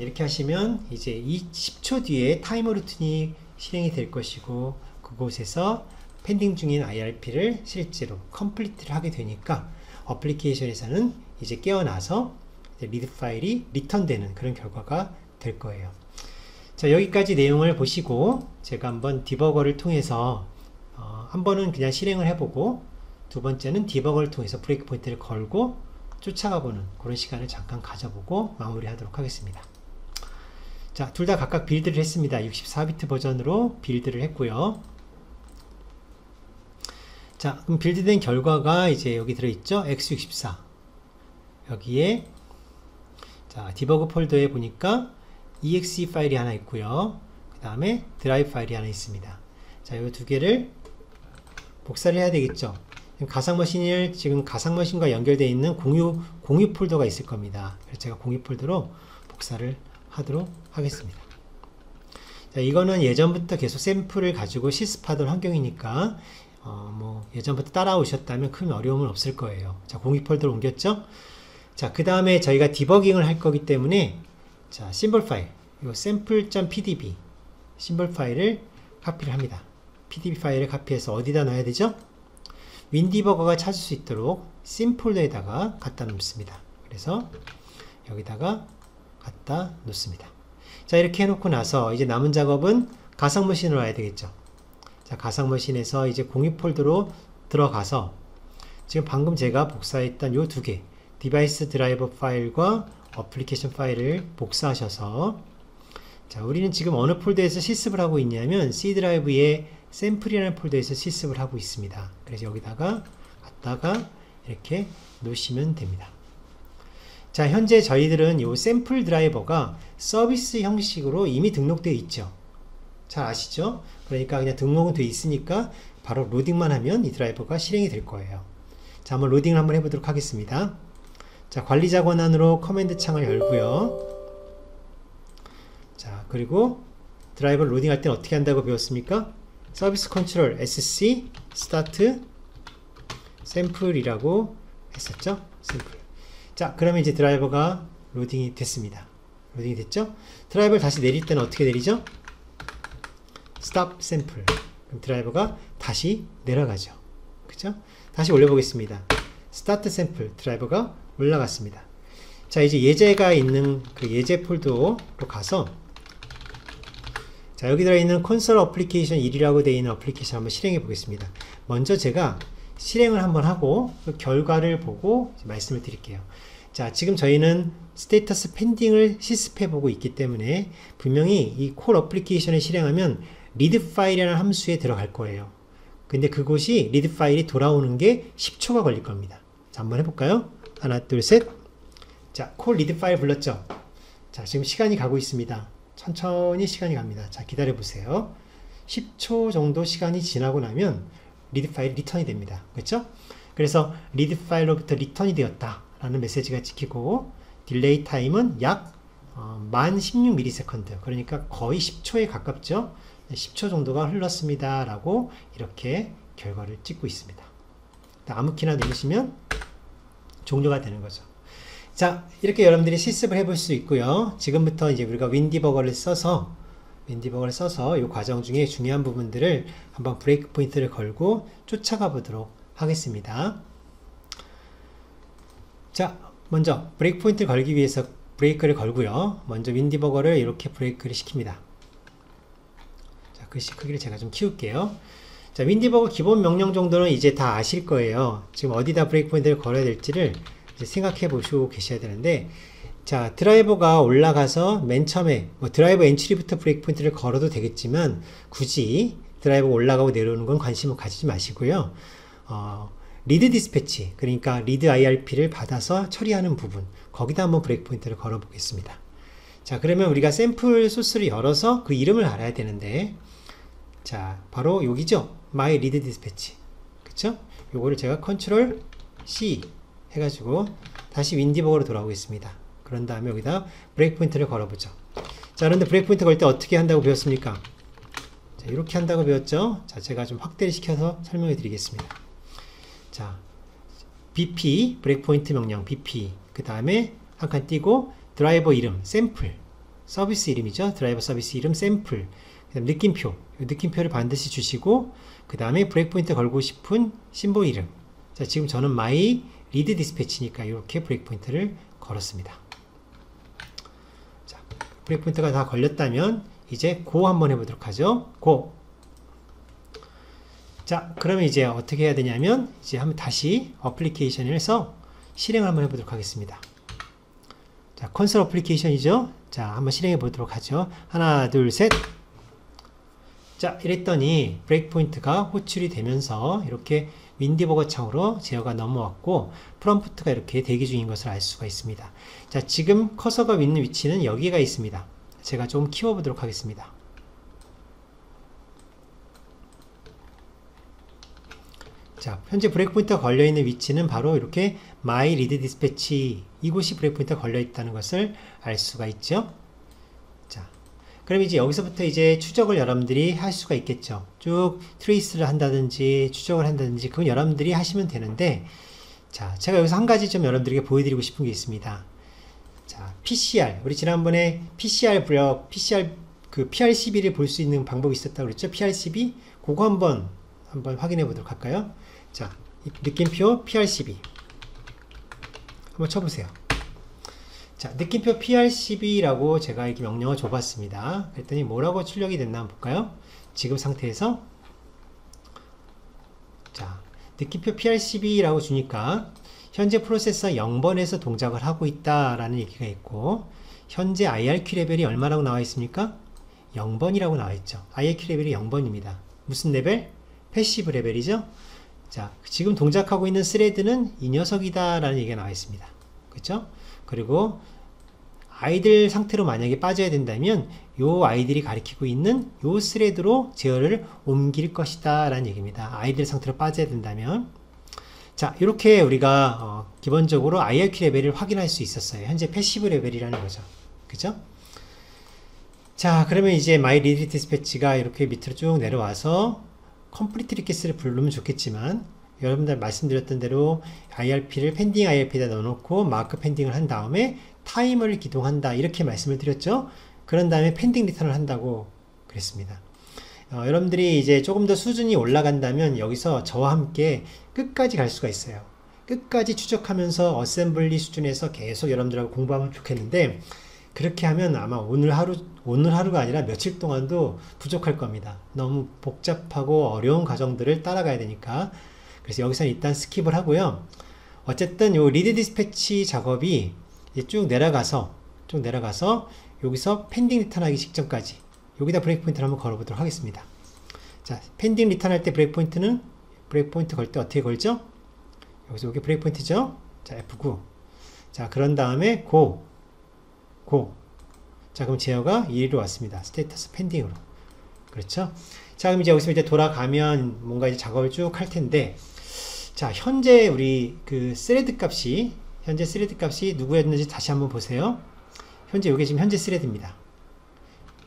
이제 이 10초 뒤에 타이머 루틴이 실행이 될 것이고 그곳에서 펜딩 중인 IRP를 실제로 컴플리트를 하게 되니까 어플리케이션에서는 이제 깨어나서 이제 리드 파일이 리턴되는 그런 결과가 될 거예요. 자, 여기까지 내용을 보시고 제가 한번 디버거를 통해서 한 번은 그냥 실행을 해보고 두 번째는 디버거를 통해서 브레이크 포인트를 걸고 쫓아가보는 그런 시간을 잠깐 가져보고 마무리하도록 하겠습니다. 자, 둘 다 각각 빌드를 했습니다. 64비트 버전으로 빌드를 했고요. 자, 그럼 빌드된 결과가 이제 여기 들어있죠? x64 여기에 자, 디버그 폴더에 보니까 exe 파일이 하나 있고요. 그 다음에 드라이브 파일이 하나 있습니다. 자, 이 두 개를 복사를 해야 되겠죠. 지금 가상머신과 연결되어 있는 공유 폴더가 있을 겁니다. 그래서 제가 공유 폴더로 복사를 하도록 하겠습니다. 자, 이거는 예전부터 계속 샘플을 가지고 실습하던 환경이니까 뭐 예전부터 따라오셨다면 큰 어려움은 없을 거예요. 자, 공유 폴더로 옮겼죠. 자, 그 다음에 저희가 디버깅을 할 거기 때문에 자, 심볼 파일, 이 sample.pdb 심볼 파일을 카피를 합니다. pdb 파일을 카피해서 어디다 넣어야 되죠? 윈디버거가 찾을 수 있도록 심 폴더에다가 갖다 놓습니다. 그래서 여기다가 갖다 놓습니다. 자, 이렇게 해놓고 나서 이제 남은 작업은 가상머신으로 와야 되겠죠. 자, 가상머신에서 이제 공유 폴더로 들어가서 지금 방금 제가 복사했던 요 두 개 디바이스 드라이버 파일과 어플리케이션 파일을 복사하셔서 자, 우리는 지금 어느 폴더에서 실습을 하고 있냐면 C 드라이브의 샘플이라는 폴더에서 실습을 하고 있습니다. 그래서 여기다가 갖다가 이렇게 놓으시면 됩니다. 자, 현재 저희들은 이 샘플 드라이버가 서비스 형식으로 이미 등록되어 있죠. 잘 아시죠? 그러니까 그냥 등록은 되어 있으니까 바로 로딩만 하면 이 드라이버가 실행이 될 거예요. 자, 한번 로딩을 한번 해보도록 하겠습니다. 자, 관리자 권한으로 커맨드 창을 열고요. 자, 그리고 드라이버 로딩할 때는 어떻게 한다고 배웠습니까? 서비스 컨트롤 sc start sample이라고 했었죠? 샘플. 자, 그러면 이제 드라이버가 로딩이 됐습니다. 로딩이 됐죠? 드라이버를 다시 내릴 때는 어떻게 내리죠? stop sample. 그럼 드라이버가 다시 내려가죠. 그죠? 다시 올려보겠습니다. start sample. 드라이버가 올라갔습니다. 자, 이제 예제가 있는 그 예제 폴더로 가서 자, 여기 들어있는 콘솔 어플리케이션 1이라고 되어 있는 어플리케이션 한번 실행해 보겠습니다. 먼저 제가 실행을 한번 하고 그 결과를 보고 말씀을 드릴게요. 자, 지금 저희는 스테이터스 펜딩을 실습해 보고 있기 때문에 분명히 이 콜 어플리케이션을 실행하면 리드 파일이라는 함수에 들어갈 거예요. 근데 그곳이 리드 파일이 돌아오는 게 10초가 걸릴 겁니다. 자, 한번 해볼까요? 하나, 둘, 셋. 자, 콜 리드 파일 불렀죠? 자, 지금 시간이 가고 있습니다. 천천히 시간이 갑니다. 자, 기다려 보세요. 10초 정도 시간이 지나고 나면 리드 파일이 리턴이 됩니다. 그렇죠? 그래서 리드 파일로부터 리턴이 되었다 라는 메시지가 찍히고 딜레이 타임은 약 16ms 그러니까 거의 10초에 가깝죠. 10초 정도가 흘렀습니다 라고 이렇게 결과를 찍고 있습니다. 아무 키나 누르시면 종료가 되는 거죠. 자, 이렇게 여러분들이 실습을 해볼 수 있고요. 지금부터 이제 우리가 윈디버거를 써서 이 과정 중에 중요한 부분들을 한번 브레이크 포인트를 걸고 쫓아가 보도록 하겠습니다. 자, 먼저 브레이크 포인트를 걸기 위해서 브레이크를 걸고요. 먼저 윈디버거를 이렇게 브레이크를 시킵니다. 자, 글씨 크기를 제가 좀 키울게요. 자, 윈디버거 기본 명령 정도는 이제 다 아실 거예요. 지금 어디다 브레이크 포인트를 걸어야 될지를 이제 생각해 보시고 계셔야 되는데, 자, 드라이버가 올라가서 맨 처음에 드라이버 엔트리부터 브레이크 포인트를 걸어도 되겠지만 굳이 드라이버 올라가고 내려오는 건 관심을 가지지 마시고요. 리드 디스패치, 그러니까 리드 IRP를 받아서 처리하는 부분, 거기다 한번 브레이크 포인트를 걸어 보겠습니다. 자, 그러면 우리가 샘플 소스를 열어서 그 이름을 알아야 되는데, 자, 바로 여기죠. My Read Dispatch. 그쵸? 요거를 제가 컨트롤 C 해가지고 다시 윈디버거로 돌아오겠습니다. 그런 다음에 여기다 브레이크 포인트를 걸어보죠. 자, 그런데 브레이크 포인트 걸 때 어떻게 한다고 배웠습니까? 자, 이렇게 한다고 배웠죠? 자, 제가 좀 확대를 시켜서 설명해 드리겠습니다. 자, BP, 브레이크 포인트 명령, BP. 그 다음에 한 칸 띄고 드라이버 이름, 샘플. 서비스 이름이죠. 드라이버 서비스 이름, 샘플. 그 다음 느낌표. 느낌표를 반드시 주시고, 그 다음에 브레이크 포인트 걸고 싶은 심볼 이름. 자, 지금 저는 my read dispatch니까 이렇게 브레이크 포인트를 걸었습니다. 자, 브레이크 포인트가 다 걸렸다면 이제 고 한번 해보도록 하죠. 고. 자, 그러면 이제 어떻게 해야 되냐면 이제 한번 다시 어플리케이션에서 실행을 한번 해보도록 하겠습니다. 자, 콘솔 어플리케이션이죠. 자, 한번 실행해 보도록 하죠. 하나, 둘, 셋. 자, 이랬더니 브레이크 포인트가 호출이 되면서 이렇게 윈디버거 창으로 제어가 넘어왔고 프롬프트가 이렇게 대기 중인 것을 알 수가 있습니다. 자, 지금 커서가 있는 위치는 여기가 있습니다. 제가 좀 키워보도록 하겠습니다. 자, 현재 브레이크 포인트가 걸려있는 위치는 바로 이렇게 My Read Dispatch, 이곳이 브레이크 포인트가 걸려있다는 것을 알 수가 있죠. 자, 그럼 이제 여기서부터 이제 추적을 여러분들이 할 수가 있겠죠. 쭉 트레이스를 한다든지 추적을 한다든지 그건 여러분들이 하시면 되는데, 자, 제가 여기서 한 가지 좀 여러분들에게 보여드리고 싶은 게 있습니다. 자, PCR, 우리 지난번에 PCR 그 PRCB를 볼 수 있는 방법이 있었다고 그랬죠. PRCB, 그거 한번 확인해 보도록 할까요? 자, 느낌표 PRCB 한번 쳐보세요. 자, 느낌표 PRCB라고 제가 이렇게 명령을 줘봤습니다. 그랬더니 뭐라고 출력이 됐나 한번 볼까요? 지금 상태에서 자, 느낌표 PRCB라고 주니까 현재 프로세서 0번에서 동작을 하고 있다라는 얘기가 있고, 현재 IRQ 레벨이 얼마라고 나와 있습니까? 0번이라고 나와 있죠. IRQ 레벨이 0번입니다. 무슨 레벨? 패시브 레벨이죠. 자, 지금 동작하고 있는 스레드는 이 녀석이다 라는 얘기가 나와 있습니다. 그렇죠? 그리고 아이들 상태로 만약에 빠져야 된다면 요 아이들이 가리키고 있는 요 스레드로 제어를 옮길 것이다 라는 얘기입니다. 아이들 상태로 빠져야 된다면. 자, 이렇게 우리가 기본적으로 IRQ 레벨을 확인할 수 있었어요. 현재 패시브 레벨이라는 거죠. 그죠? 자, 그러면 이제 My Read Dispatch가 이렇게 밑으로 쭉 내려와서 컴플리트 리퀘스트를 부르면 좋겠지만, 여러분들 말씀드렸던 대로 IRP를 펜딩 IRP에다 넣어놓고 마크 펜딩을 한 다음에 타이머를 기동한다 이렇게 말씀을 드렸죠. 그런 다음에 펜딩 리턴을 한다고 그랬습니다. 여러분들이 이제 조금 더 수준이 올라간다면 여기서 저와 함께 끝까지 갈 수가 있어요. 끝까지 추적하면서 어셈블리 수준에서 계속 여러분들하고 공부하면 좋겠는데, 그렇게 하면 아마 오늘 하루가 아니라 며칠 동안도 부족할 겁니다. 너무 복잡하고 어려운 과정들을 따라가야 되니까. 그래서 여기서는 일단 스킵을 하고요. 어쨌든 요 리드 디스패치 작업이 이제 쭉 내려가서 여기서 펜딩 리턴하기 직전까지 여기다 브레이크 포인트를 한번 걸어보도록 하겠습니다. 자, 펜딩 리턴할 때 브레이크 포인트는 브레이크 포인트 걸 때 어떻게 걸죠? 여기서 여기 브레이크 포인트죠? 자, F9. 자, 그런 다음에 고. 자, 그럼 제어가 1위로 왔습니다. 스테이터스 펜딩으로. 그렇죠? 자, 그럼 이제 여기서 이제 돌아가면 뭔가 이제 작업을 쭉 할 텐데, 자, 현재 우리 그 스레드 값이 누구였는지 다시 한번 보세요. 현재 이게 지금 현재 스레드입니다.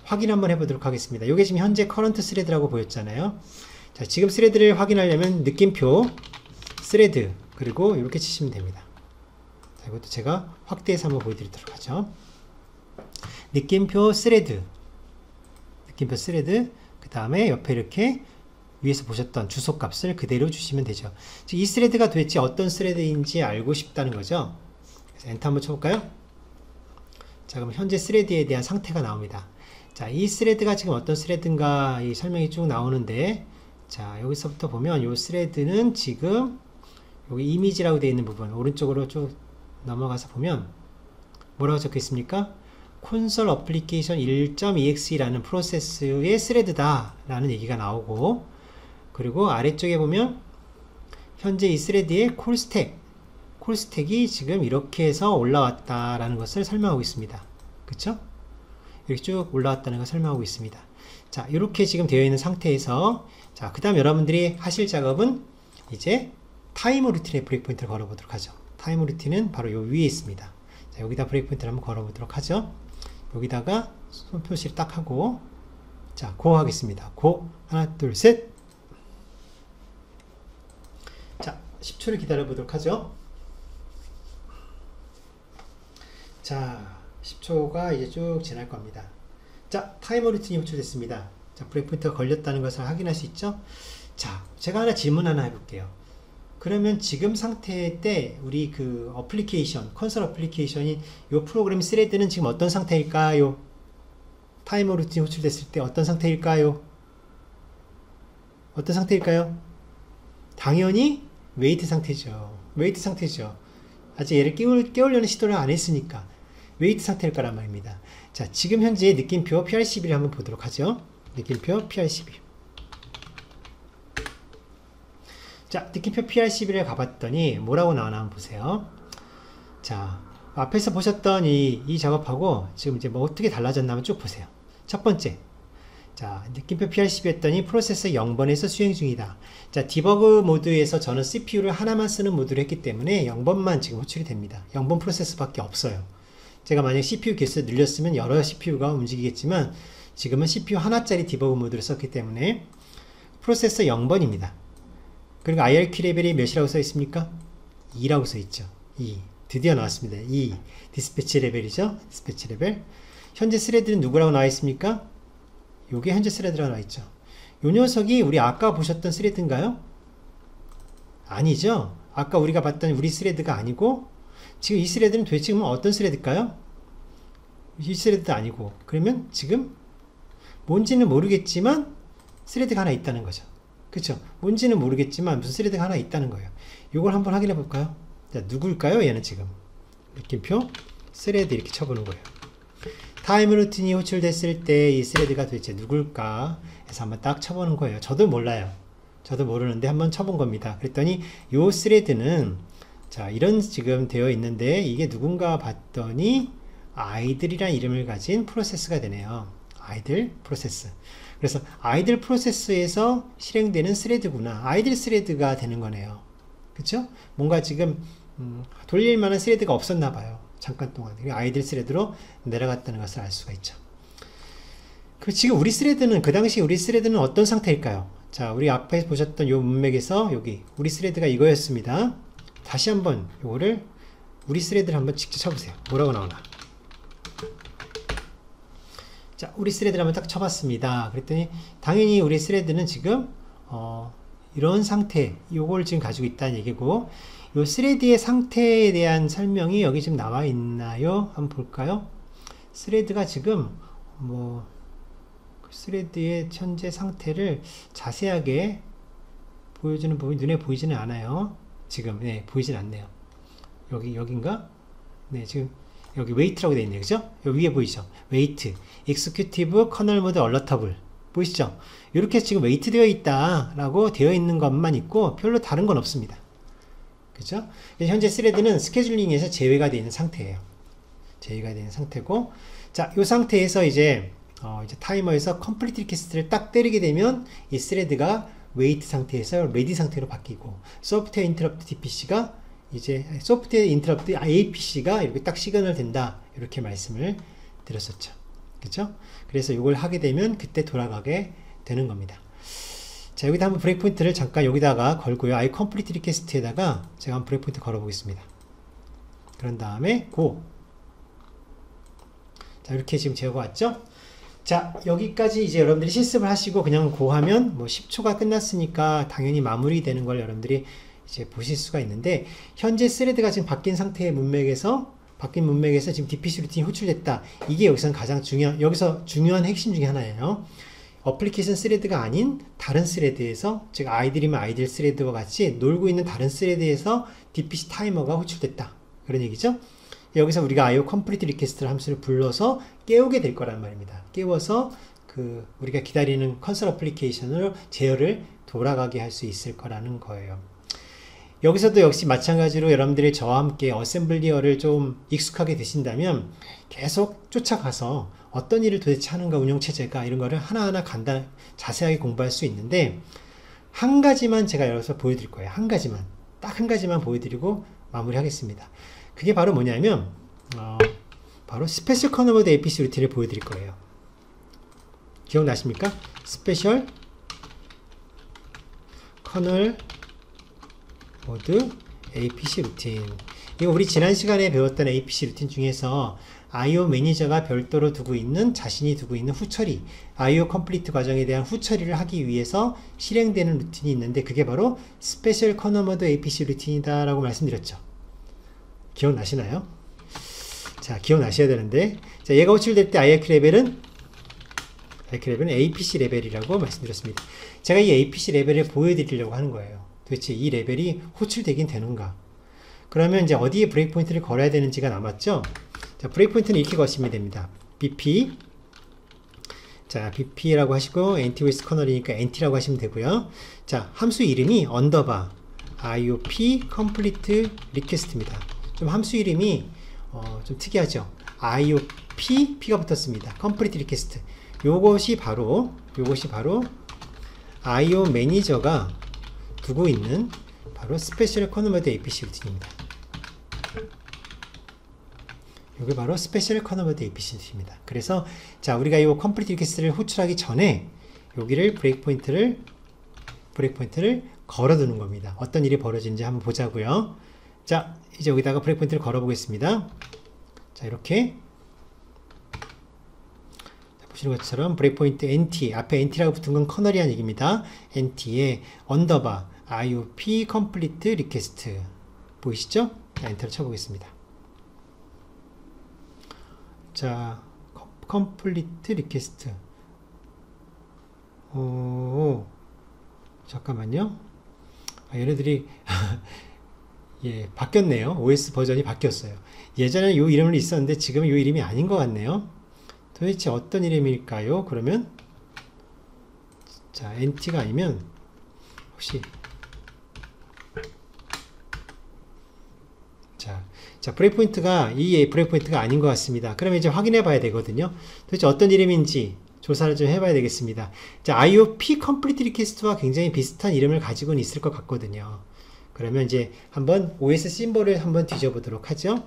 확인 한번 해보도록 하겠습니다. 이게 지금 현재 커런트 스레드라고 보였잖아요. 자, 지금 스레드를 확인하려면 느낌표 스레드 그리고 이렇게 치시면 됩니다. 자, 이것도 제가 확대해서 한번 보여드리도록 하죠. 느낌표 스레드, 그 다음에 옆에 이렇게 위에서 보셨던 주소 값을 그대로 주시면 되죠. 이 스레드가 도대체 어떤 스레드인지 알고 싶다는 거죠. 그래서 엔터 한번 쳐볼까요? 자, 그럼 현재 스레드에 대한 상태가 나옵니다. 자, 이 스레드가 지금 어떤 스레드인가 이 설명이 쭉 나오는데, 자, 여기서부터 보면 이 스레드는 지금 여기 이미지라고 되어 있는 부분 오른쪽으로 쭉 넘어가서 보면 뭐라고 적혀 있습니까? 콘솔 어플리케이션 1.exe라는 프로세스의 스레드다 라는 얘기가 나오고, 그리고 아래쪽에 보면 현재 이 스레드의 콜스택이 지금 이렇게 해서 올라왔다라는 것을 설명하고 있습니다. 그쵸? 이렇게 쭉 올라왔다는 것을 설명하고 있습니다. 자, 이렇게 지금 되어 있는 상태에서, 자, 그 다음 여러분들이 하실 작업은 이제 타임 루틴에 브레이크 포인트를 걸어 보도록 하죠. 타임 루틴은 바로 요 위에 있습니다. 자, 여기다 브레이크 포인트를 한번 걸어 보도록 하죠. 여기다가 손 표시를 딱 하고, 자, 고 하겠습니다. 고. 하나, 둘, 셋. 자, 10초를 기다려 보도록 하죠. 자, 10초가 이제 쭉 지날 겁니다. 자, 타이머 루틴이 호출됐습니다. 자, 브레이크 포인트가 걸렸다는 것을 확인할 수 있죠. 자, 제가 질문 하나 해볼게요. 그러면 지금 상태 때 우리 그 어플리케이션, 컨솔 어플리케이션인 이 프로그램 스레드는 지금 어떤 상태일까요? 타이머 루틴이 호출됐을 때 어떤 상태일까요? 어떤 상태일까요? 당연히 웨이트 상태죠. 웨이트 상태죠. 아직 얘를 깨우려는 시도를 안 했으니까 웨이트 상태일 거란 말입니다. 자, 지금 현재 느낌표 PRCB를 한번 보도록 하죠. 느낌표 PRCB. 자, 느낌표 PRCB를 가봤더니 뭐라고 나오나 한번 보세요. 자, 앞에서 보셨던 이 작업하고 지금 이제 뭐 어떻게 달라졌나 한번 쭉 보세요. 첫 번째, 자, 느낌표 PRCB 했더니 프로세서 0번에서 수행 중이다. 자, 디버그 모드에서 저는 CPU를 하나만 쓰는 모드를 했기 때문에 0번만 지금 호출이 됩니다. 0번 프로세서밖에 없어요. 제가 만약 CPU 개수를 늘렸으면 여러 CPU가 움직이겠지만 지금은 CPU 하나짜리 디버그 모드를 썼기 때문에 프로세서 0번입니다. 그리고 IRQ 레벨이 몇이라고 써 있습니까? 2라고 써 있죠. 2. 드디어 나왔습니다. 2. 디스패치 레벨이죠. 디스패치 레벨. 현재 스레드는 누구라고 나와 있습니까? 요게 현재 스레드라고 나와 있죠. 요 녀석이 우리 아까 보셨던 스레드인가요? 아니죠. 아까 우리가 봤던 우리 스레드가 아니고 지금 이 스레드는 도대체 어떤 스레드일까요? 이 스레드도 아니고, 그러면 지금 뭔지는 모르겠지만 스레드가 하나 있다는 거죠. 그쵸? 뭔지는 모르겠지만 무슨 스레드가 하나 있다는 거예요. 이걸 한번 확인해 볼까요? 자, 누굴까요? 얘는 지금 느낌표 스레드 이렇게 쳐보는 거예요. 타임 루틴이 호출됐을 때 이 스레드가 도대체 누굴까 해서 한번 딱 쳐보는 거예요. 저도 몰라요. 저도 모르는데 한번 쳐본 겁니다. 그랬더니 요 스레드는 자, 이런 지금 되어 있는데 이게 누군가 봤더니 아이들이란 이름을 가진 프로세스가 되네요. 아이들 프로세스. 그래서 아이들 프로세스에서 실행되는 스레드구나. 아이들 스레드가 되는 거네요. 그쵸? 뭔가 지금 돌릴 만한 스레드가 없었나 봐요. 잠깐 동안. 아이들 스레드로 내려갔다는 것을 알 수가 있죠. 그 지금 우리 스레드는, 그 당시 우리 스레드는 어떤 상태일까요? 자, 우리 앞에 보셨던 요 문맥에서 여기 우리 스레드가 이거였습니다. 다시 한번 요거를 우리 스레드를 한번 직접 쳐보세요. 뭐라고 나오나? 자, 우리 스레드를 한번 딱 쳐봤습니다. 그랬더니 당연히 우리 스레드는 지금 이런 상태, 요걸 지금 가지고 있다는 얘기고, 요 스레드의 상태에 대한 설명이 여기 지금 나와 있나요? 한번 볼까요? 스레드가 지금 스레드의 현재 상태를 자세하게 보여주는 부분이 눈에 보이지는 않아요. 지금 보이진 않네요. 여긴가? 네, 지금 여기 웨이트라고 되어 있네요. 그죠? 여기 위에 보이죠? 웨이트, 익스큐티브 커널 모드 얼러터블 보이시죠? 이렇게 지금 웨이트 되어 있다 라고 되어 있는 것만 있고 별로 다른 건 없습니다. 그죠? 현재 스레드는 스케줄링에서 제외가 되어 있는 상태예요. 제외가 되어 있는 상태고, 자, 이 상태에서 이제 타이머에서 컴플리트 리퀘스트를 딱 때리게 되면 이 스레드가 웨이트 상태에서 레디 상태로 바뀌고, 소프트웨어 인터럽트 DPC가 이제 소프트웨어 인터럽트 APC가 이렇게 딱 시그널 된다, 이렇게 말씀을 드렸었죠. 그쵸? 그래서 이걸 하게 되면 그때 돌아가게 되는 겁니다. 자, 여기다 한번 브레이크 포인트를 잠깐 여기다가 걸고요. I complete request에다가 제가 한번 브레이크 포인트 걸어 보겠습니다. 그런 다음에 고. 자, 이렇게 지금 재어왔죠? 자, 여기까지 이제 여러분들이 실습을 하시고 그냥 고 하면 뭐 10초가 끝났으니까 당연히 마무리되는 걸 여러분들이 이제 보실 수가 있는데, 현재 스레드가 지금 바뀐 상태의 문맥에서 지금 DPC 루틴이 호출됐다. 이게 여기서 가장 중요한 핵심 중에 하나예요. 어플리케이션 스레드가 아닌 다른 스레드에서, 즉 아이들이면 아이들 스레드와 같이 놀고 있는 다른 스레드에서 DPC 타이머가 호출됐다. 그런 얘기죠. 여기서 우리가 IO 컴플리트 리퀘스트 함수를 불러서 깨우게 될 거란 말입니다. 깨워서 우리가 기다리는 컨솔 어플리케이션으로 제어를 돌아가게 할 수 있을 거라는 거예요. 여기서도 역시 마찬가지로 여러분들이 저와 함께 어셈블리어를 좀 익숙하게 되신다면 계속 쫓아가서 어떤 일을 도대체 하는가, 운영체제가, 이런 거를 하나하나 자세하게 공부할 수 있는데, 한 가지만 제가 여기서 보여드릴 거예요. 딱 한 가지만 보여드리고 마무리하겠습니다. 그게 바로 뭐냐면 바로 스페셜 커널워드 APC 루틴을 보여드릴 거예요. 기억나십니까? 스페셜 커널 워드 APC 루틴. 이거 우리 지난 시간에 배웠던 APC 루틴 중에서 IO 매니저가 별도로 자신이 두고 있는 후처리, IO 컴플리트 과정에 대한 후처리를 하기 위해서 실행되는 루틴이 있는데, 그게 바로 스페셜 커널 워드 APC 루틴이다 라고 말씀드렸죠. 기억나시나요? 자, 기억나셔야 되는데, 자, 얘가 호출될 때 IRQ 레벨은 APC 레벨이라고 말씀드렸습니다. 제가 이 APC 레벨을 보여드리려고 하는 거예요. 도대체 이 레벨이 호출되긴 되는가? 그러면 이제 어디에 브레이크 포인트를 걸어야 되는지가 남았죠? 자, 브레이크 포인트는 이렇게 거시면 됩니다. BP. 자, BP라고 하시고, NT-OS 커널이니까 NT라고 하시면 되고요. 자, 함수 이름이 언더바 IOP complete request입니다. 좀 함수 이름이 좀 특이하죠? IOP, P가 붙었습니다. complete request. 요것이 바로 IO 매니저가 두고 있는 바로 스페셜 커널 워드 APC 루틴입니다. 이게 바로 스페셜 커널 워드 APC 루틴입니다. 그래서 자, 우리가 이 컴플리트 리퀘스트를 호출하기 전에 여기를 브레이크 포인트를 걸어두는 겁니다. 어떤 일이 벌어지는지 한번 보자고요. 자, 이제 여기다가 브레이크 포인트를 걸어 보겠습니다. 자, 이렇게 보시는 것처럼 브레이크 포인트 NT, 앞에 NT라고 붙은 건 커널이란 얘기입니다. NT에 언더바 IOP complete request 보이시죠? 자, 엔터를 쳐보겠습니다. 자, complete request. 잠깐만요. 얘네들이 예, 바뀌었네요. OS 버전이 바뀌었어요. 예전에는 이 이름이 있었는데 지금은 이 이름이 아닌 것 같네요. 도대체 어떤 이름일까요? 그러면 자, NT가 아니면 혹시 자, 브레이크 포인트가 이 브레이크 포인트가 아닌 것 같습니다. 그러면 이제 확인해 봐야 되거든요. 도대체 어떤 이름인지 조사를 좀 해봐야 되겠습니다. 자, IOP complete request와 굉장히 비슷한 이름을 가지고는 있을 것 같거든요. 그러면 이제 한번 OS 심볼을 한번 뒤져보도록 하죠.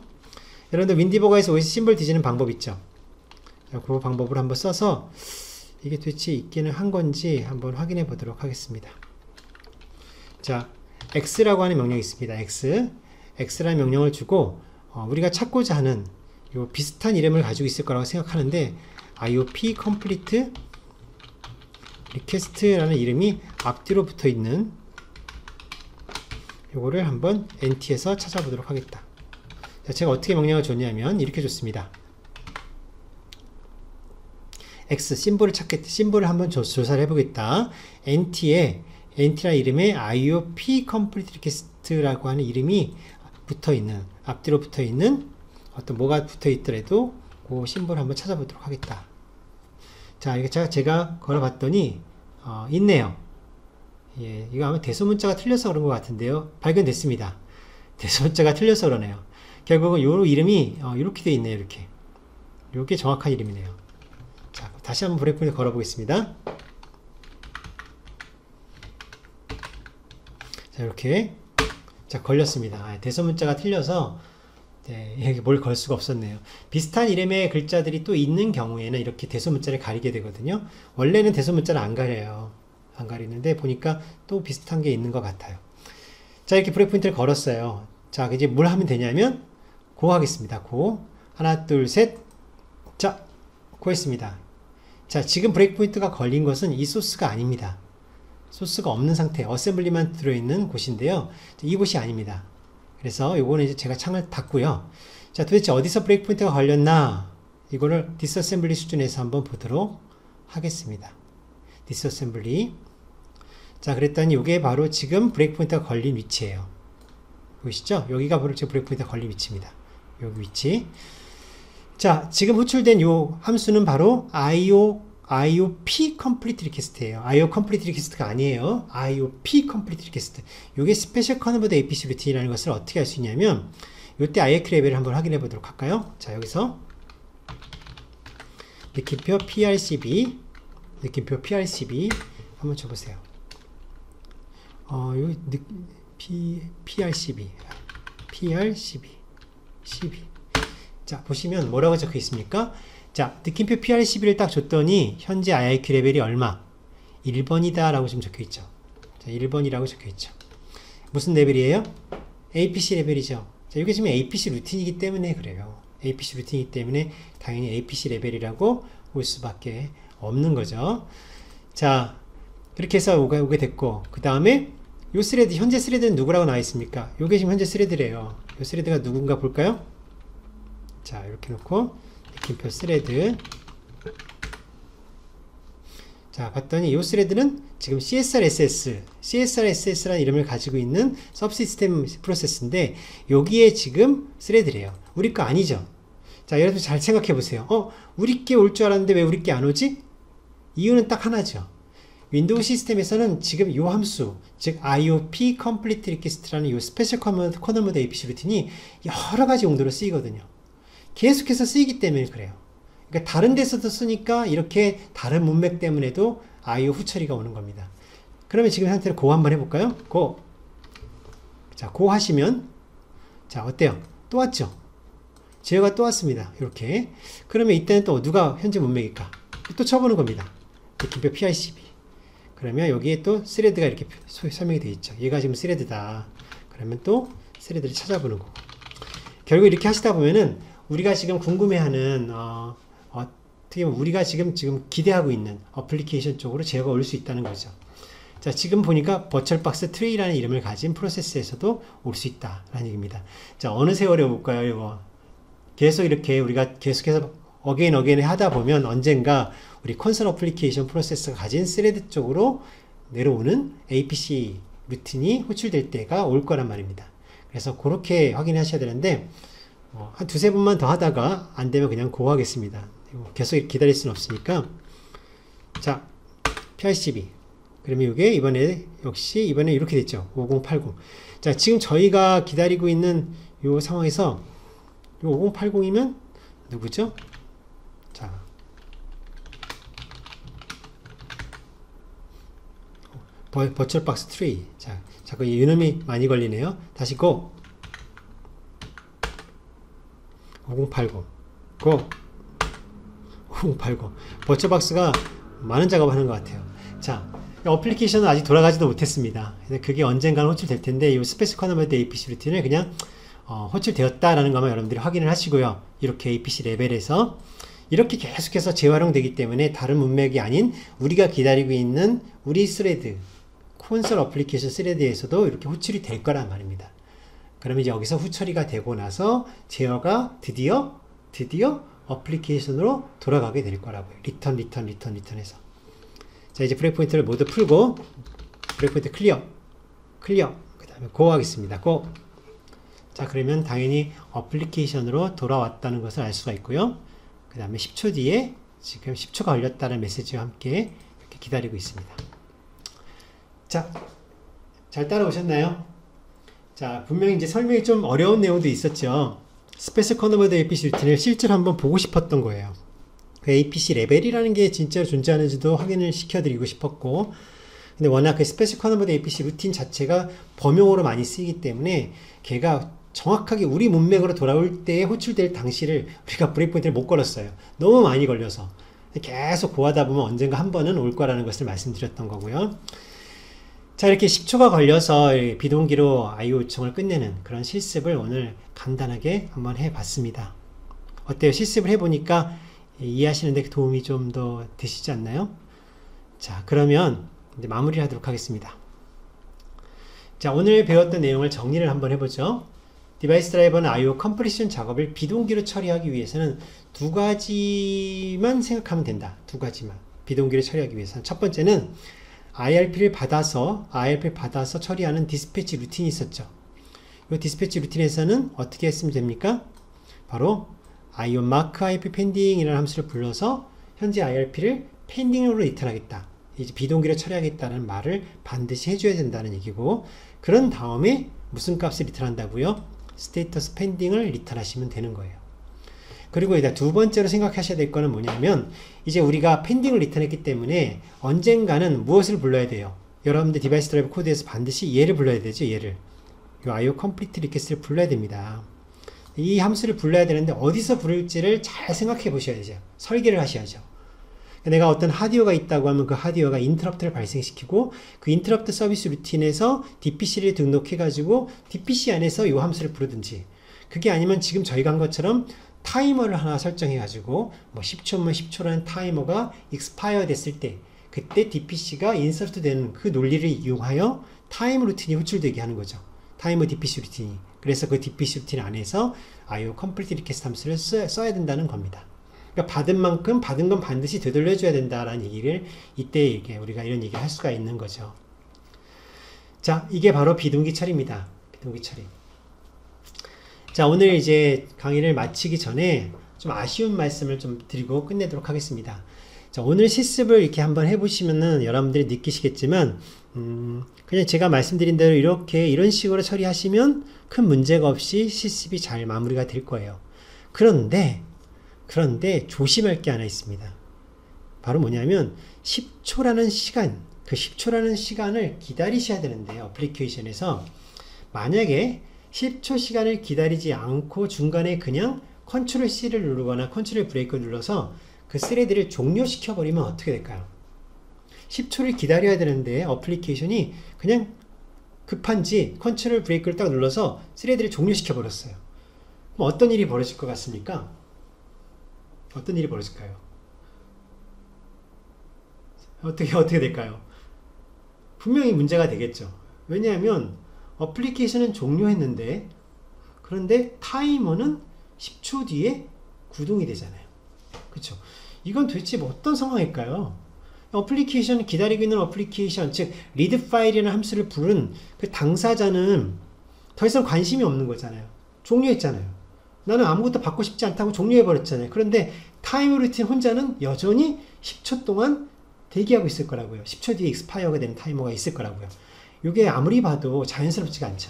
여러분들 윈디버거에서 OS 심볼 뒤지는 방법 있죠. 그 방법을 한번 써서 이게 도대체 있기는 한 건지 한번 확인해 보도록 하겠습니다. 자, X라고 하는 명령이 있습니다. X라는 명령을 주고 우리가 찾고자 하는 요 비슷한 이름을 가지고 있을 거라고 생각하는데, IOP complete request라는 이름이 앞뒤로 붙어 있는 요거를 한번 NT에서 찾아보도록 하겠다. 자, 제가 어떻게 명령을 줬냐면 이렇게 줬습니다. X 심볼을 한번 조사를 해보겠다. NT라는 이름에 IOP complete request라고 하는 이름이 앞뒤로 붙어 있는 어떤 뭐가 붙어 있더라도 그 심볼을 한번 찾아보도록 하겠다. 자, 이게 제가 걸어봤더니 있네요. 예, 이거 아마 대소문자가 틀려서 그런 것 같은데요. 발견됐습니다. 대소문자가 틀려서 그러네요. 결국은 요 이름이 이렇게 되어 있네요. 이렇게. 요게 정확한 이름이네요. 자, 다시 한번 브레이크 포인트 걸어보겠습니다. 자, 이렇게. 자, 걸렸습니다. 대소문자가 틀려서 네, 여기 뭘 걸 수가 없었네요. 비슷한 이름의 글자들이 또 있는 경우에는 이렇게 대소문자를 가리게 되거든요. 원래는 대소문자를 안 가려요. 안 가리는데 보니까 또 비슷한 게 있는 것 같아요. 자, 이렇게 브레이크 포인트를 걸었어요. 자, 이제 뭘 하면 되냐면 고 하겠습니다. 고. 하나, 둘, 셋. 자, 고 했습니다. 자, 지금 브레이크포인트가 걸린 것은 이 소스가 아닙니다. 소스가 없는 상태, 어셈블리만 들어있는 곳인데요. 이곳이 아닙니다. 그래서 요거는 이제 제가 창을 닫고요. 자, 도대체 어디서 브레이크포인트가 걸렸나? 이거를 디스어셈블리 수준에서 한번 보도록 하겠습니다. 디스어셈블리. 자, 그랬더니 이게 바로 지금 브레이크포인트가 걸린 위치예요. 보이시죠? 여기가 바로 지금 브레이크포인트가 걸린 위치입니다. 여기 위치. 자, 지금 호출된 요 함수는 바로 IOP complete request예요. IO complete request가 아니에요. IOP complete request. 요게 스페셜 컨버트 APC 루틴이라는 것을 어떻게 할 수 있냐면, 요때 IAQ 레벨을 한번 확인해 보도록 할까요? 자, 여기서 느낌표 PRCB 한번 줘보세요. 여기 PRCB. 자, 보시면 뭐라고 적혀 있습니까? 자, 느낌표 PRCB를 딱 줬더니 현재 IIQ 레벨이 얼마? 1번이다 라고 지금 적혀 있죠. 자, 1번이라고 적혀 있죠. 무슨 레벨이에요? APC 레벨이죠. 자, 이게 지금 APC 루틴이기 때문에 그래요. APC 루틴이기 때문에 당연히 APC 레벨이라고 볼 수밖에 없는 거죠. 자, 그렇게 해서 오게 됐고, 그 다음에 요 스레드, 현재 스레드는 누구라고 나와 있습니까? 요게 지금 현재 스레드래요. 요 스레드가 누군가 볼까요? 자, 이렇게 놓고 느낌표 스레드. 자, 봤더니 이 스레드는 지금 CSRSS라는 이름을 가지고 있는 서브시스템 프로세스인데, 여기에 지금 스레드래요. 우리 거 아니죠? 자, 여러분 잘 생각해 보세요. 우리 게 올 줄 알았는데 왜 우리 게 안 오지? 이유는 딱 하나죠. 윈도우 시스템에서는 지금 이 함수, 즉 IOP complete request라는 이 스페셜 커널 APC 루틴이 여러 가지 용도로 쓰이거든요. 계속해서 쓰이기 때문에 그래요. 그러니까 다른 데서도 쓰니까 이렇게 다른 문맥 때문에도 IO 후처리가 오는 겁니다. 그러면 지금 상태로 고 한번 해볼까요? 고. 자, 고 하시면, 자, 어때요? 또 왔죠? 제어가 또 왔습니다. 이렇게. 그러면 이때는 또 누가 현재 문맥일까? 또 쳐보는 겁니다. 느낌표 PICB. 그러면 여기에 또 스레드가 이렇게 설명이 되어 있죠. 얘가 지금 스레드다. 그러면 또 스레드를 찾아보는 거고. 결국 이렇게 하시다 보면은 우리가 지금 궁금해하는 어떻게 보면 우리가 지금 기대하고 있는 어플리케이션 쪽으로 제어가 올 수 있다는 거죠. 자, 지금 보니까 버추얼박스 트레이라는 이름을 가진 프로세스에서도 올 수 있다라는 얘기입니다. 자, 어느 세월에 올까요, 이거? 계속 이렇게 우리가 계속해서 어게인 하다 보면 언젠가 우리 콘솔 어플리케이션 프로세스가 가진 스레드 쪽으로 내려오는 APC 루틴이 호출될 때가 올 거란 말입니다. 그래서 그렇게 확인하셔야 되는데, 한 두세 번만 더 하다가 안 되면 그냥 고 하겠습니다. 계속 기다릴 수는 없으니까. 자, PICB. 그러면 이게 이번에 이렇게 됐죠. 5080. 자, 지금 저희가 기다리고 있는 이 상황에서 이 5080이면 누구죠? 자, 버추얼박스 트리. 자, 자꾸 이놈이 많이 걸리네요. 다시 고. 5080. 고. 5080. 버추얼박스가 많은 작업을 하는 것 같아요. 자, 어플리케이션은 아직 돌아가지도 못했습니다. 그게 언젠가는 호출될 텐데, 이 스페셜 커널 APC 루틴을 그냥 호출되었다라는 것만 여러분들이 확인을 하시고요. 이렇게 APC 레벨에서 이렇게 계속해서 재활용되기 때문에 다른 문맥이 아닌 우리가 기다리고 있는 우리 스레드, 콘솔 어플리케이션 스레드에서도 이렇게 호출이 될 거란 말입니다. 그러면 이제 여기서 후처리가 되고 나서 제어가 드디어 어플리케이션으로 돌아가게 될 거라고요. 리턴해서. 자, 이제 브레이크포인트를 모두 풀고, 브레이크포인트 클리어. 그 다음에 고 하겠습니다. 고. 자, 그러면 당연히 어플리케이션으로 돌아왔다는 것을 알 수가 있고요. 그 다음에 10초 뒤에 지금 10초가 걸렸다는 메시지와 함께 이렇게 기다리고 있습니다. 자, 잘 따라오셨나요? 자, 분명히 이제 설명이 좀 어려운 내용도 있었죠. 스페셜 커널 APC 루틴을 실제로 한번 보고 싶었던 거예요. 그 APC 레벨이라는 게 진짜로 존재하는지도 확인을 시켜드리고 싶었고, 근데 워낙 그 스페셜 커널 APC 루틴 자체가 범용으로 많이 쓰이기 때문에 걔가 정확하게 우리 문맥으로 돌아올 때에 호출될 당시를 우리가 브레이크포인트를 못 걸었어요. 너무 많이 걸려서. 계속 고하다 보면 언젠가 한 번은 올 거라는 것을 말씀드렸던 거고요. 자, 이렇게 10초가 걸려서 비동기로 I/O 요청을 끝내는 그런 실습을 오늘 간단하게 한번 해봤습니다. 어때요? 실습을 해보니까 이해하시는데 도움이 좀 더 되시지 않나요? 자, 그러면 이제 마무리를 하도록 하겠습니다. 자, 오늘 배웠던 내용을 정리를 한번 해보죠. 디바이스 드라이버는 I/O 컴프레션 작업을 비동기로 처리하기 위해서는 두 가지만 생각하면 된다. 두 가지만. 비동기로 처리하기 위해서는. 첫 번째는 IRP를 받아서 처리하는 디스패치 루틴이 있었죠. 이 디스패치 루틴에서는 어떻게 했으면 됩니까? 바로 I/O mark IRP pending이라는 함수를 불러서 현재 IRP를 pending으로 리턴하겠다. 이제 비동기로 처리하겠다는 말을 반드시 해줘야 된다는 얘기고, 그런 다음에 무슨 값을 리턴한다고요? 스테이터스 pending을 리턴하시면 되는 거예요. 그리고 이제 두 번째로 생각하셔야 될 거는 뭐냐면, 이제 우리가 pending을 리턴했기 때문에 언젠가는 무엇을 불러야 돼요? 여러분들 디바이스 드라이버 코드에서 반드시 얘를 불러야 되죠. 얘를. 이 IO complete request를 불러야 됩니다. 이 함수를 불러야 되는데 어디서 부를지를 잘 생각해 보셔야 되죠. 설계를 하셔야죠. 내가 어떤 하드웨어가 있다고 하면 그 하드웨어가 인터럽트를 발생시키고, 그 인터럽트 서비스 루틴에서 DPC를 등록해 가지고 DPC 안에서 이 함수를 부르든지, 그게 아니면 지금 저희가 한 것처럼 타이머를 하나 설정해 가지고 뭐 10초면 10초라는 타이머가 expire 됐을 때 그때 DPC가 인서트 되는 그 논리를 이용하여 타임 루틴이 호출되게 하는 거죠. 타이머 DPC 루틴이. 그래서 그 DPC 루틴 안에서 IO complete request 함수를 써야 된다는 겁니다. 그러니까 받은 만큼 받은 건 반드시 되돌려줘야 된다라는 얘기를 이때 우리가 이런 얘기를 할 수가 있는 거죠. 자, 이게 바로 비동기 처리입니다. 비동기 처리. 자, 오늘 이제 강의를 마치기 전에 좀 아쉬운 말씀을 좀 드리고 끝내도록 하겠습니다. 자, 오늘 실습을 이렇게 한번 해보시면은 여러분들이 느끼시겠지만, 그냥 제가 말씀드린 대로 이런 식으로 처리하시면 큰 문제가 없이 실습이 잘 마무리가 될 거예요. 그런데 조심할 게 하나 있습니다. 바로 뭐냐면 10초라는 시간, 그 10초라는 시간을 기다리셔야 되는데, 어플리케이션에서 만약에 10초 시간을 기다리지 않고 중간에 그냥 컨트롤 C를 누르거나 컨트롤 브레이크를 눌러서 그 스레드를 종료시켜 버리면 어떻게 될까요? 10초를 기다려야 되는데 어플리케이션이 그냥 급한지 컨트롤 브레이크를 딱 눌러서 스레드를 종료시켜 버렸어요. 그럼 어떤 일이 벌어질 것 같습니까? 어떤 일이 벌어질까요? 어떻게 될까요? 분명히 문제가 되겠죠. 왜냐하면 어플리케이션은 종료했는데, 그런데 타이머는 10초 뒤에 구동이 되잖아요. 그렇죠? 이건 도대체 어떤 상황일까요? 어플리케이션, 기다리고 있는 어플리케이션, 즉 리드 파일이라는 함수를 부른 그 당사자는 더 이상 관심이 없는 거잖아요. 종료했잖아요. 나는 아무것도 받고 싶지 않다고 종료해버렸잖아요. 그런데 타임 루틴 혼자는 여전히 10초 동안 대기하고 있을 거라고요. 10초 뒤에 익스파이어가 되는 타이머가 있을 거라고요. 이게 아무리 봐도 자연스럽지가 않죠.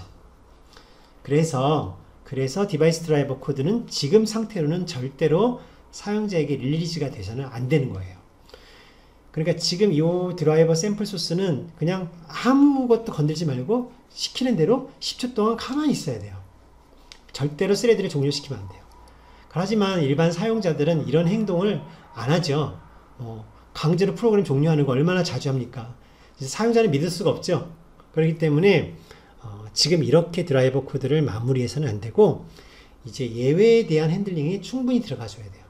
그래서 디바이스 드라이버 코드는 지금 상태로는 절대로 사용자에게 릴리즈가 돼서는 안 되는 거예요. 그러니까 지금 이 드라이버 샘플 소스는 그냥 아무것도 건들지 말고 시키는 대로 10초 동안 가만히 있어야 돼요. 절대로 스레드를 종료시키면 안 돼요. 하지만 일반 사용자들은 이런 행동을 안 하죠. 강제로 프로그램 종료하는 거 얼마나 자주 합니까? 사용자는 믿을 수가 없죠. 그렇기 때문에 지금 이렇게 드라이버 코드를 마무리해서는 안 되고, 이제 예외에 대한 핸들링이 충분히 들어가줘야 돼요.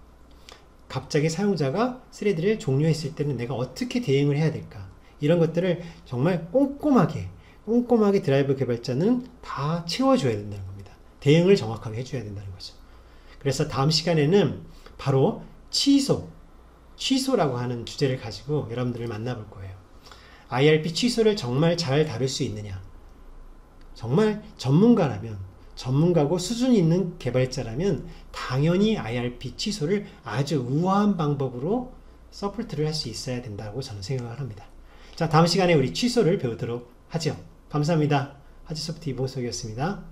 갑자기 사용자가 스레드를 종료했을 때는 내가 어떻게 대응을 해야 될까? 이런 것들을 정말 꼼꼼하게 드라이버 개발자는 다 채워줘야 된다는 겁니다. 대응을 정확하게 해줘야 된다는 거죠. 그래서 다음 시간에는 바로 취소라고 하는 주제를 가지고 여러분들을 만나볼 거예요. IRP 취소를 정말 잘 다룰 수 있느냐? 정말 전문가고 수준 있는 개발자라면 당연히 IRP 취소를 아주 우아한 방법으로 서포트를 할 수 있어야 된다고 저는 생각을 합니다. 자, 다음 시간에 우리 취소를 배우도록 하죠. 감사합니다. 하지소프트 이봉석이었습니다.